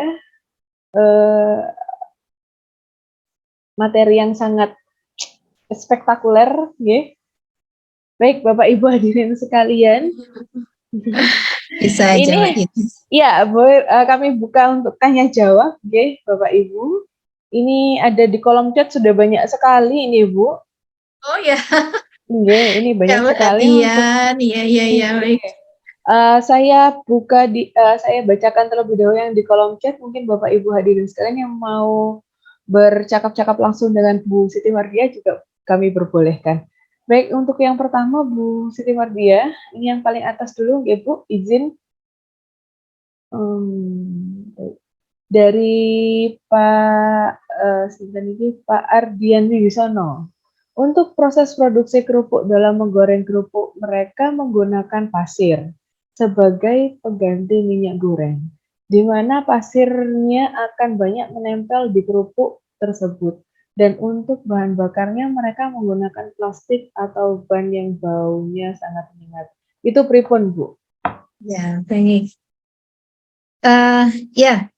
Materi yang sangat spektakuler, ya. Baik, Bapak Ibu hadirin sekalian. Bisa aja, Mbak Titis. Ya, kami buka untuk tanya jawab, ya, Bapak Ibu. Ini ada di kolom chat sudah banyak sekali ini, Bu. Oh ya. Ini banyak sekali. Iya, baik. Saya bacakan terlebih dahulu yang di kolom chat. Mungkin Bapak Ibu hadirin sekalian yang mau bercakap-cakap langsung dengan Bu Siti Mardia juga kami perbolehkan. Baik, untuk yang pertama Bu Siti Mardia, ini yang paling atas dulu, ya Bu, izin. Dari Pak Ardian Wibisono. Untuk proses produksi kerupuk dalam menggoreng kerupuk, mereka menggunakan pasir sebagai pengganti minyak goreng, di mana pasirnya akan banyak menempel di kerupuk tersebut. Dan untuk bahan bakarnya mereka menggunakan plastik atau ban yang baunya sangat menyengat. Itu pripun, Bu? Ya, baik. Ya,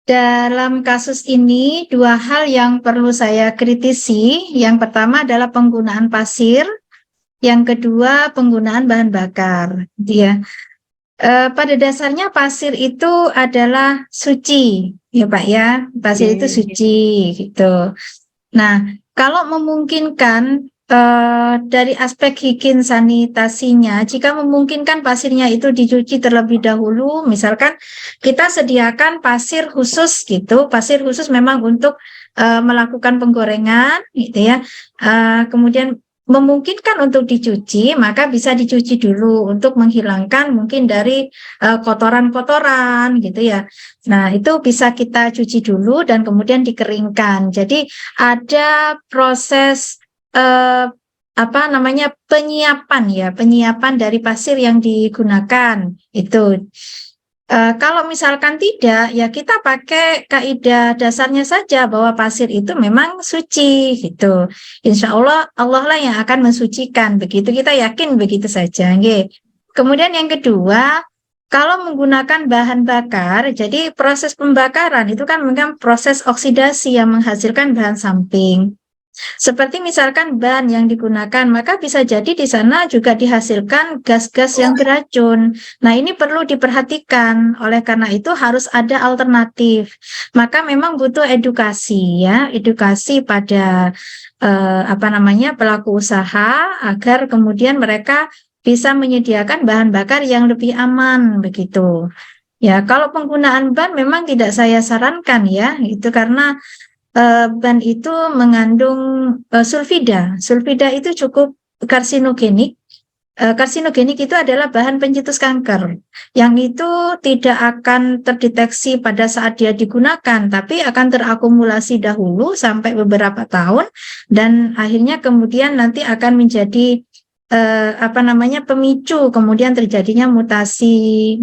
dalam kasus ini dua hal yang perlu saya kritisi. Yang pertama adalah penggunaan pasir, yang kedua penggunaan bahan bakar. Ya, pada dasarnya pasir itu adalah suci, ya Pak ya. Pasir itu suci, gitu. Nah, kalau memungkinkan dari aspek higien sanitasinya, jika memungkinkan pasirnya itu dicuci terlebih dahulu, misalkan kita sediakan pasir khusus gitu, pasir khusus memang untuk melakukan penggorengan, gitu ya. Kemudian memungkinkan untuk dicuci, maka bisa dicuci dulu untuk menghilangkan mungkin dari kotoran-kotoran gitu ya. Nah, itu bisa kita cuci dulu dan kemudian dikeringkan. Jadi ada proses penyiapan dari pasir yang digunakan itu. Kalau misalkan tidak, ya kita pakai kaidah dasarnya saja bahwa pasir itu memang suci gitu. Insya Allah Allah lah yang akan mensucikan, begitu kita yakin begitu saja. Nggih. Kemudian yang kedua, kalau menggunakan bahan bakar, jadi proses pembakaran itu kan memang proses oksidasi yang menghasilkan bahan samping. Seperti misalkan ban yang digunakan, maka bisa jadi di sana juga dihasilkan gas-gas yang beracun. Nah, ini perlu diperhatikan. Oleh karena itu harus ada alternatif. Maka memang butuh edukasi ya, edukasi pada pelaku usaha agar kemudian mereka bisa menyediakan bahan bakar yang lebih aman begitu. Ya, kalau penggunaan ban memang tidak saya sarankan ya, itu karena ban itu mengandung sulfida. Sulfida itu cukup karsinogenik. Karsinogenik itu adalah bahan pencetus kanker yang itu tidak akan terdeteksi pada saat dia digunakan, tapi akan terakumulasi dahulu sampai beberapa tahun dan akhirnya kemudian nanti akan menjadi pemicu kemudian terjadinya mutasi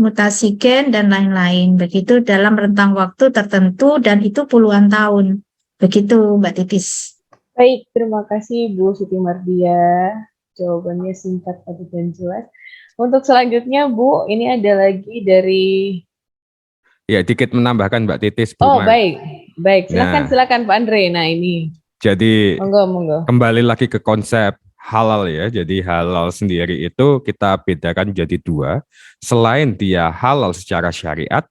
gen dan lain-lain begitu dalam rentang waktu tertentu dan itu puluhan tahun. Begitu Mbak Titis. Baik, terima kasih Bu Siti Mardia. Jawabannya singkat tadi dan jelas. Untuk selanjutnya Bu, ini ada lagi dari... Ya, dikit menambahkan Mbak Titis. Bu baik. Silakan Pak Andre. Nah ini. Jadi monggo. Kembali lagi ke konsep halal ya. Jadi halal sendiri itu kita bedakan jadi dua. Selain dia halal secara syariat,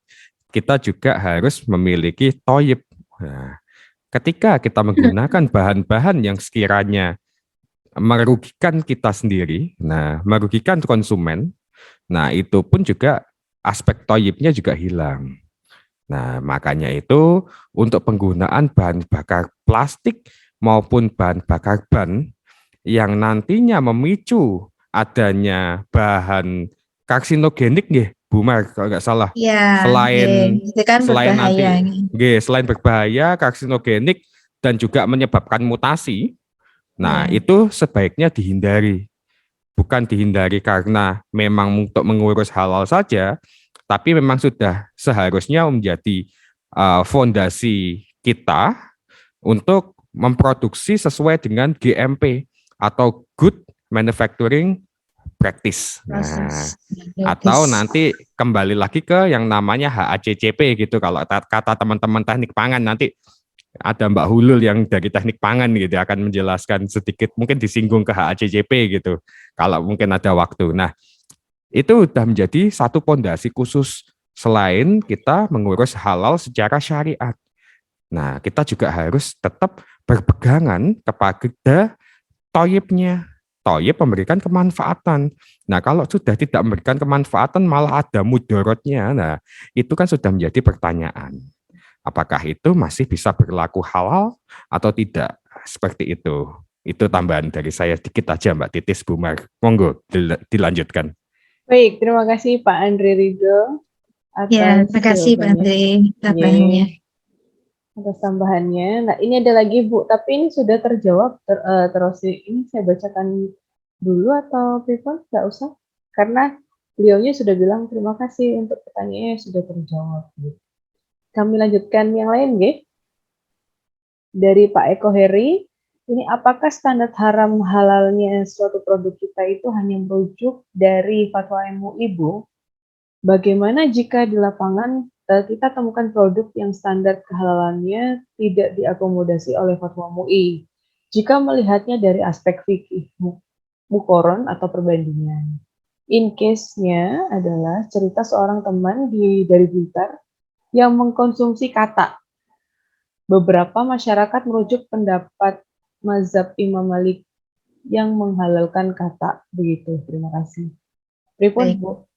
kita juga harus memiliki thayyib. Nah, ketika kita menggunakan bahan-bahan yang sekiranya merugikan kita sendiri, nah merugikan konsumen, nah itu pun juga aspek thayyibnya juga hilang. Nah makanya itu untuk penggunaan bahan bakar plastik maupun bahan bakar ban yang nantinya memicu adanya bahan karsinogenik nih, Bu Mar, kalau nggak salah. Ya, selain berbahaya, karsinogenik dan juga menyebabkan mutasi. Nah, itu sebaiknya dihindari. Bukan dihindari karena memang untuk mengurus halal saja, tapi memang sudah seharusnya menjadi fondasi kita untuk memproduksi sesuai dengan GMP atau Good Manufacturing Practice. Nah, atau nanti kembali lagi ke yang namanya HACCP gitu. Kalau kata teman-teman teknik pangan, nanti ada Mbak Hulul yang dari teknik pangan gitu akan menjelaskan sedikit, mungkin disinggung ke HACCP gitu. Kalau mungkin ada waktu. Nah, itu sudah menjadi satu pondasi khusus selain kita mengurus halal secara syariat. Nah, kita juga harus tetap berpegangan kepada toyibnya. Toyib memberikan kemanfaatan. Nah, kalau sudah tidak memberikan kemanfaatan malah ada mudorotnya. Nah, itu kan sudah menjadi pertanyaan. Apakah itu masih bisa berlaku halal atau tidak? Seperti itu. Itu tambahan dari saya sedikit aja, Mbak Titis, Bu Mar. Monggo dilanjutkan. Baik, terima kasih Pak Andre Ridho atas terima kasih Pak Andre tambahannya. Atas tambahannya. Nah, ini ada lagi Bu, tapi ini sudah terjawab terus. Ini saya bacakan dulu atau Pripon? Nggak usah, karena beliaunya sudah bilang terima kasih untuk pertanyaannya sudah terjawab. Kami lanjutkan yang lain, nggih. Dari Pak Eko Heri, ini apakah standar haram halalnya suatu produk kita itu hanya merujuk dari fatwa MUI, Bu? Bagaimana jika di lapangan kita temukan produk yang standar kehalalannya tidak diakomodasi oleh fatwa MUI? Jika melihatnya dari aspek fikih, mukoron atau perbandingan. In case-nya adalah cerita seorang teman dari Blitar yang mengkonsumsi kata. Beberapa masyarakat merujuk pendapat mazhab Imam Malik yang menghalalkan kata. Begitu, terima kasih. Pripun, Bu?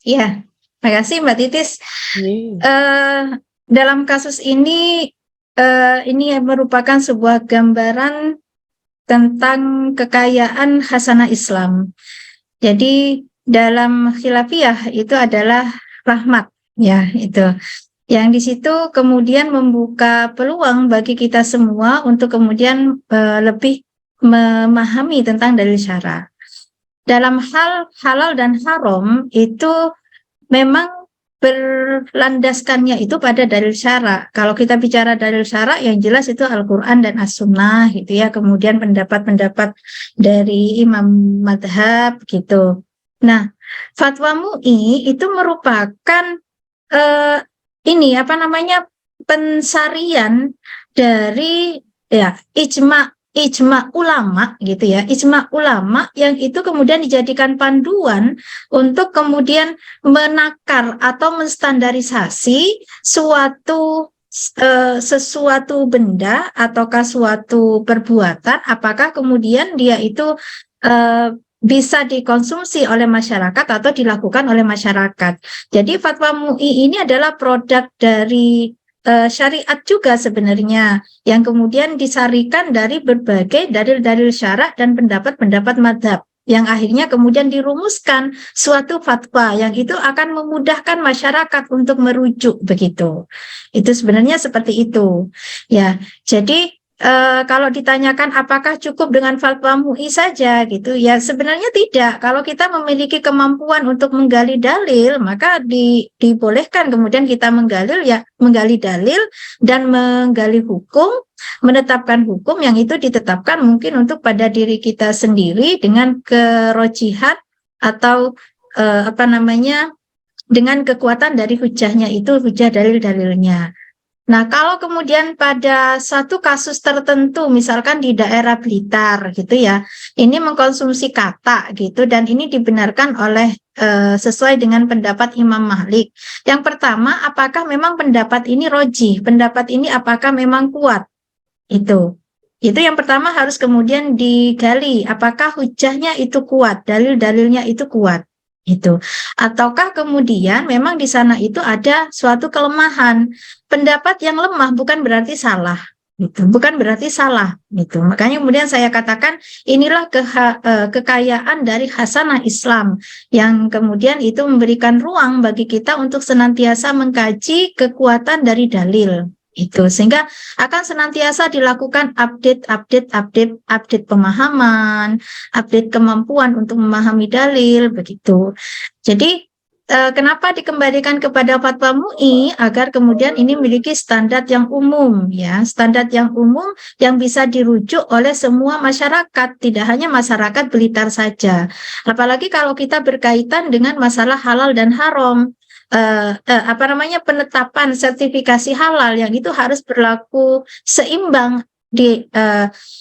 Iya, terima kasih Mbak Titis. Dalam kasus ini merupakan sebuah gambaran tentang kekayaan hasanah Islam. Jadi dalam khilafiyah itu adalah rahmat, ya itu. Yang di situ kemudian membuka peluang bagi kita semua untuk kemudian lebih memahami tentang dalil syara. Dalam hal halal dan haram itu memang berlandaskannya itu pada dalil syara. Kalau kita bicara dalil syara, yang jelas itu Al-Quran dan As-Sunnah gitu ya. Kemudian pendapat-pendapat dari imam madhab gitu. Nah, fatwa MUI itu merupakan pensarian dari ya ijma ulama gitu ya, ijma ulama yang itu kemudian dijadikan panduan untuk kemudian menakar atau menstandarisasi sesuatu benda ataukah suatu perbuatan, apakah kemudian dia itu bisa dikonsumsi oleh masyarakat atau dilakukan oleh masyarakat. Jadi fatwa MUI ini adalah produk dari syariat juga sebenarnya, yang kemudian disarikan dari berbagai dalil-dalil syarak dan pendapat-pendapat madhab, yang akhirnya kemudian dirumuskan suatu fatwa yang itu akan memudahkan masyarakat untuk merujuk begitu. Itu sebenarnya seperti itu. Ya, jadi kalau ditanyakan apakah cukup dengan fatwa MUI saja gitu, ya sebenarnya tidak. Kalau kita memiliki kemampuan untuk menggali dalil, maka dibolehkan kemudian kita menggali dalil dan menggali hukum, menetapkan hukum yang itu ditetapkan mungkin untuk pada diri kita sendiri dengan kerojihan atau dengan kekuatan dari hujahnya itu, hujah dalil-dalilnya. Nah, kalau kemudian pada satu kasus tertentu, misalkan di daerah Blitar gitu ya, ini mengkonsumsi kata gitu, dan ini dibenarkan oleh sesuai dengan pendapat Imam Malik. Yang pertama, apakah memang pendapat ini rojih, pendapat ini apakah memang kuat? Itu yang pertama harus kemudian digali, apakah hujahnya itu kuat, dalil-dalilnya itu kuat. Itu, ataukah kemudian memang di sana itu ada suatu kelemahan. Pendapat yang lemah bukan berarti salah, gitu. Bukan berarti salah, gitu. Makanya kemudian saya katakan inilah kekayaan dari hasanah Islam yang kemudian itu memberikan ruang bagi kita untuk senantiasa mengkaji kekuatan dari dalil. Itu sehingga akan senantiasa dilakukan update pemahaman, update kemampuan untuk memahami dalil begitu. Jadi kenapa dikembalikan kepada fatwa MUI agar kemudian ini memiliki standar yang umum, ya, standar yang umum yang bisa dirujuk oleh semua masyarakat, tidak hanya masyarakat Blitar saja. Apalagi kalau kita berkaitan dengan masalah halal dan haram, penetapan sertifikasi halal yang itu harus berlaku seimbang di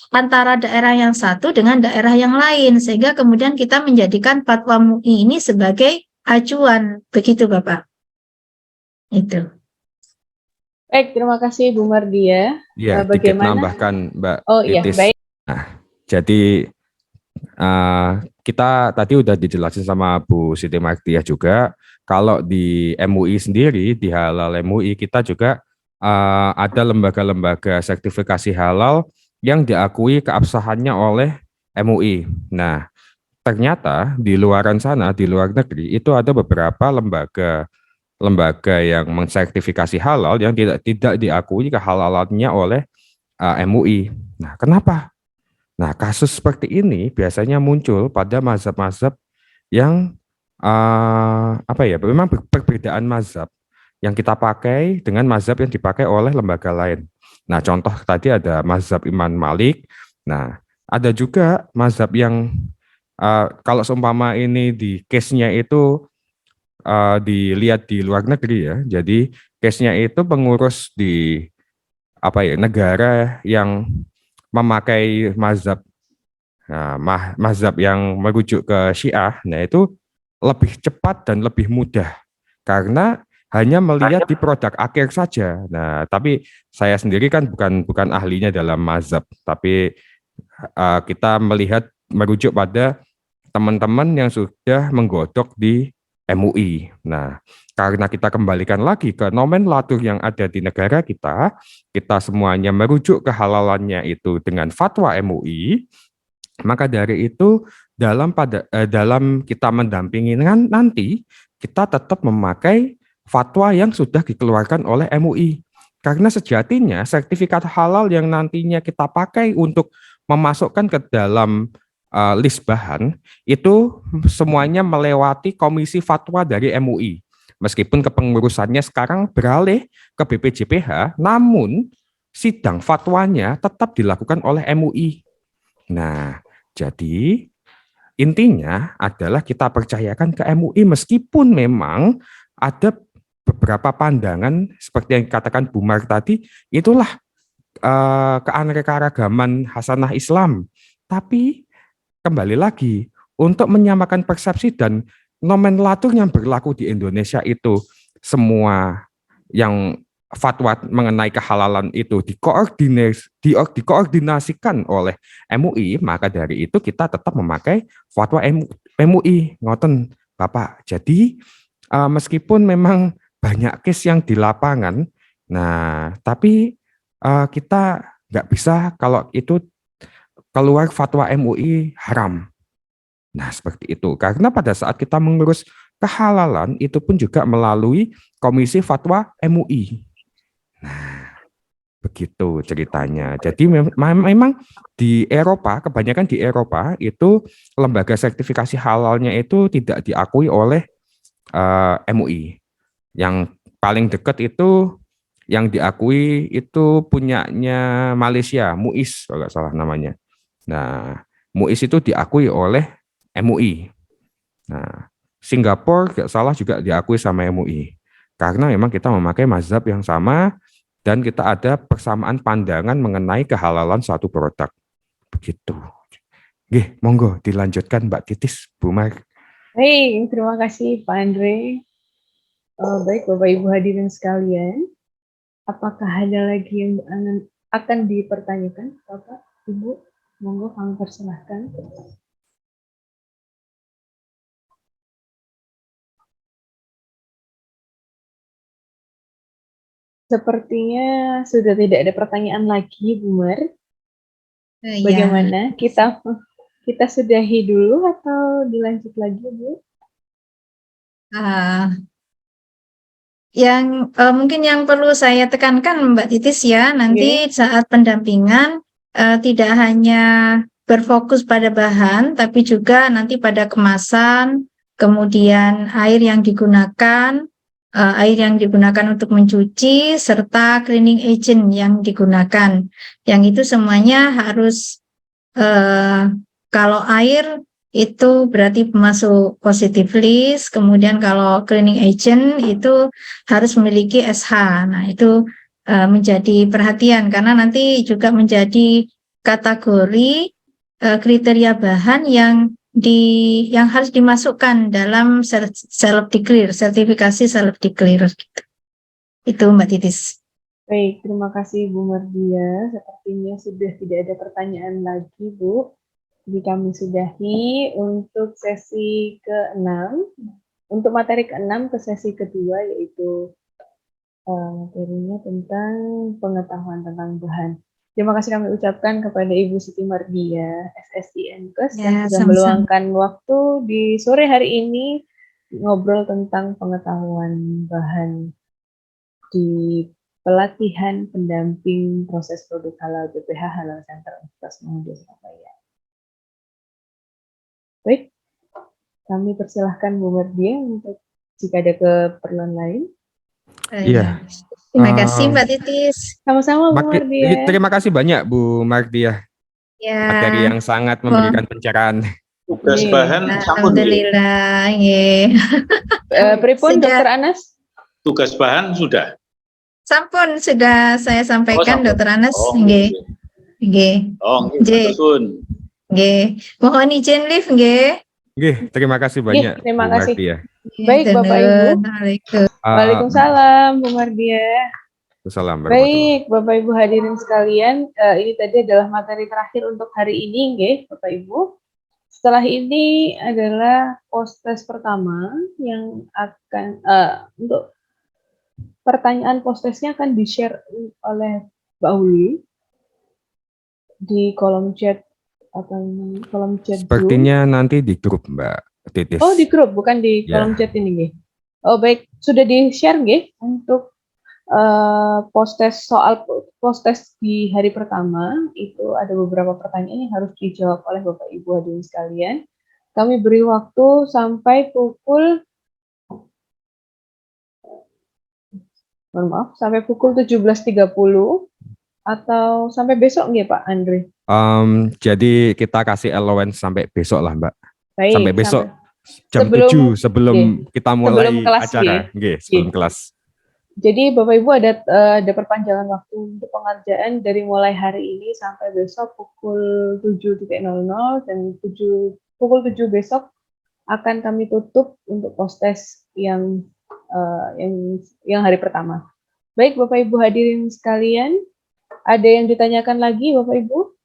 antara daerah yang satu dengan daerah yang lain, sehingga kemudian kita menjadikan fatwa MUI ini sebagai acuan, begitu Bapak. Itu. Baik, terima kasih Bu Mardia. Ya, dikit nambahkan Mbak Oh iya, Titis. baik. Nah, jadi kita tadi udah dijelasin sama Bu Siti Mardiah juga, kalau di MUI sendiri, di Halal MUI, kita juga ada lembaga-lembaga sertifikasi halal yang diakui keabsahannya oleh MUI. Nah, ternyata di luaran sana, di luar negeri, itu ada beberapa lembaga yang mensertifikasi halal yang tidak diakui kehalalannya oleh MUI. Nah, kenapa? Nah, kasus seperti ini biasanya muncul pada mazhab-mazhab yang memang perbedaan mazhab yang kita pakai dengan mazhab yang dipakai oleh lembaga lain. Nah, contoh tadi ada mazhab Imam Malik. Nah, ada juga mazhab yang kalau seumpama ini di case-nya itu dilihat di luar negeri ya. Jadi case-nya itu pengurus di negara yang memakai mazhab mazhab yang merujuk ke Syiah. Nah, itu lebih cepat dan lebih mudah karena hanya melihat di produk akhir saja. Nah, tapi saya sendiri kan bukan ahlinya dalam mazhab, tapi kita merujuk pada teman-teman yang sudah menggodok di MUI. Nah, karena kita kembalikan lagi ke nomenklatur yang ada di negara kita semuanya merujuk kehalalannya itu dengan fatwa MUI, maka dari itu dalam kita mendampingi nanti, kita tetap memakai fatwa yang sudah dikeluarkan oleh MUI. Karena sejatinya sertifikat halal yang nantinya kita pakai untuk memasukkan ke dalam list bahan itu semuanya melewati komisi fatwa dari MUI. Meskipun kepengurusannya sekarang beralih ke BPJPH, namun sidang fatwanya tetap dilakukan oleh MUI. Nah, jadi intinya adalah kita percayakan ke MUI meskipun memang ada beberapa pandangan seperti yang dikatakan Bu Mar tadi, itulah keanekaragaman Hasanah Islam. Tapi kembali lagi, untuk menyamakan persepsi dan nomenklatur yang berlaku di Indonesia itu, semua yang fatwa mengenai kehalalan itu dikoordinasikan oleh MUI, maka dari itu kita tetap memakai fatwa MUI. Ngoten Bapak. Jadi meskipun memang banyak case yang di lapangan, nah tapi kita nggak bisa kalau itu keluar fatwa MUI haram. Nah, seperti itu. Karena pada saat kita mengurus kehalalan, itu pun juga melalui Komisi Fatwa MUI. Nah, begitu ceritanya. Jadi memang di Eropa, kebanyakan di Eropa, itu lembaga sertifikasi halalnya itu tidak diakui oleh MUI. Yang paling dekat itu, yang diakui itu punyanya Malaysia, MUIS, kalau nggak salah namanya. Nah, MUIS itu diakui oleh MUI. Nah, Singapura nggak salah juga diakui sama MUI. Karena memang kita memakai mazhab yang sama dan kita ada persamaan pandangan mengenai kehalalan suatu produk. Begitu. Nggih, monggo dilanjutkan Mbak Titis, Bu Mar. Baik, terima kasih Pak Andre. Baik Bapak Ibu hadirin sekalian, apakah ada lagi yang akan dipertanyakan Bapak Ibu? Monggo kami persilahkan. Sepertinya sudah tidak ada pertanyaan lagi, Bu Mar. Bagaimana? Ya. Kita sudahi dulu atau dilanjut lagi, Bu? Mungkin yang perlu saya tekankan Mbak Titis ya, nanti saat pendampingan tidak hanya berfokus pada bahan, tapi juga nanti pada kemasan, kemudian air yang digunakan untuk mencuci, serta cleaning agent yang digunakan. Yang itu semuanya harus, kalau air itu berarti masuk positive list, kemudian kalau cleaning agent itu harus memiliki SH. Nah, itu menjadi perhatian karena nanti juga menjadi kategori kriteria bahan yang harus dimasukkan dalam self declare, sertifikasi self declare. Itu Mbak Titis. Baik, terima kasih Bu Mardia. Sepertinya sudah tidak ada pertanyaan lagi, Bu. Jadi kami sudahi untuk sesi ke-6. Untuk materi ke-6 ke sesi kedua, yaitu materinya tentang pengetahuan tentang bahan. Terima kasih kami ucapkan kepada Ibu Siti Mardia, SSI Enkes, yang sudah meluangkan waktu di sore hari ini ngobrol tentang pengetahuan bahan di pelatihan pendamping proses produk halal BPH Halal Center Universitas Muhammadiyah Surabaya. Baik, kami persilahkan Bu Mardia untuk jika ada keperluan lain. Iya. Terima kasih Mbak Titis. Sama-sama Bu Mardia. Terima kasih banyak Bu Mardia. Ya. Materi yang sangat memberikan pencerahan. Tugas bahan alhamdulillah. Pripun Dr. Anas? Tugas bahan sudah. Sampun sudah saya sampaikan Dr. Anas. Nggih. Nggih. Oh, nggih. Nggih. Mohon izin live nggih. Nggih, terima kasih banyak. Terima kasih. Mardia. Baik Bapak Ibu. Waalaikumsalam Bu Mardia. Assalamualaikum. Baik Bapak Ibu hadirin sekalian, ini tadi adalah materi terakhir untuk hari ini, nggih Bapak Ibu. Setelah ini adalah post-test pertama yang akan untuk pertanyaan post-testnya akan di-share oleh Mbak Uli di kolom chat Sepertinya Zoom. Nanti di grup Mbak Titis. Oh, di grup, bukan di kolom chat ini, nggih. Oh, baik, sudah di-share nggih untuk post-test di hari pertama. Itu ada beberapa pertanyaan yang harus dijawab oleh Bapak Ibu hadirin sekalian. Kami beri waktu sampai pukul 17.30 atau sampai besok nggih Pak Andre? Jadi kita kasih allowance sampai besok lah Mbak. Baik, sampai besok jam 7 sebelum kita mulai acara. Sebelum kelas. Jadi Bapak Ibu ada perpanjangan waktu untuk pengerjaan dari mulai hari ini sampai besok pukul 7.00 dan pukul 7 besok akan kami tutup untuk post-test yang hari pertama. Baik Bapak Ibu hadirin sekalian, ada yang ditanyakan lagi Bapak Ibu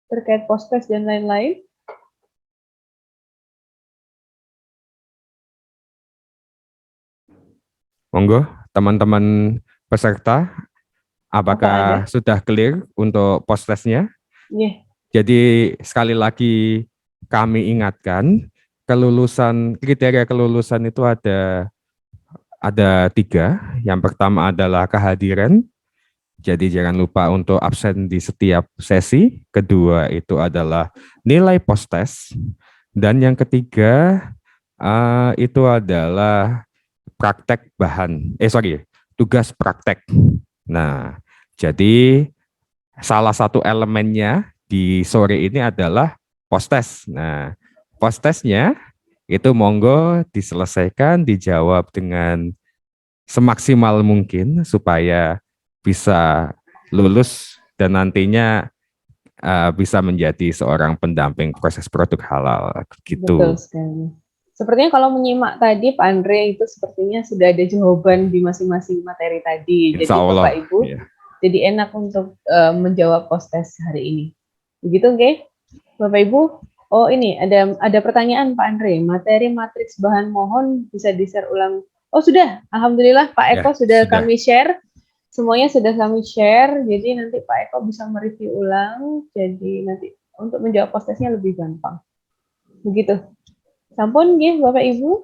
terkait post-test dan lain-lain? Monggo teman-teman peserta, apakah sudah clear untuk post-testnya? Yeah. Jadi sekali lagi kami ingatkan, kriteria kelulusan itu ada 3. Yang pertama adalah kehadiran. Jadi jangan lupa untuk absen di setiap sesi. Kedua itu adalah nilai post-test. Dan yang ketiga itu adalah praktek tugas praktek. Nah, jadi salah satu elemennya di sore ini adalah post-test. Nah, post-testnya itu monggo diselesaikan, dijawab dengan semaksimal mungkin supaya bisa lulus dan nantinya bisa menjadi seorang pendamping proses produk halal. Gitu. Betul sekali. Sepertinya kalau menyimak tadi Pak Andre itu sepertinya sudah ada jawaban di masing-masing materi tadi. Jadi Bapak Ibu jadi enak untuk menjawab post-test hari ini. Begitu nggih? Bapak Ibu, oh ini ada pertanyaan Pak Andre, materi matriks bahan mohon bisa di-share ulang. Oh sudah, alhamdulillah Pak Eko sudah kami share. Semuanya sudah kami share, jadi nanti Pak Eko bisa mereview ulang. Jadi nanti untuk menjawab post-testnya lebih gampang. Begitu. Sampun nggih Bapak Ibu.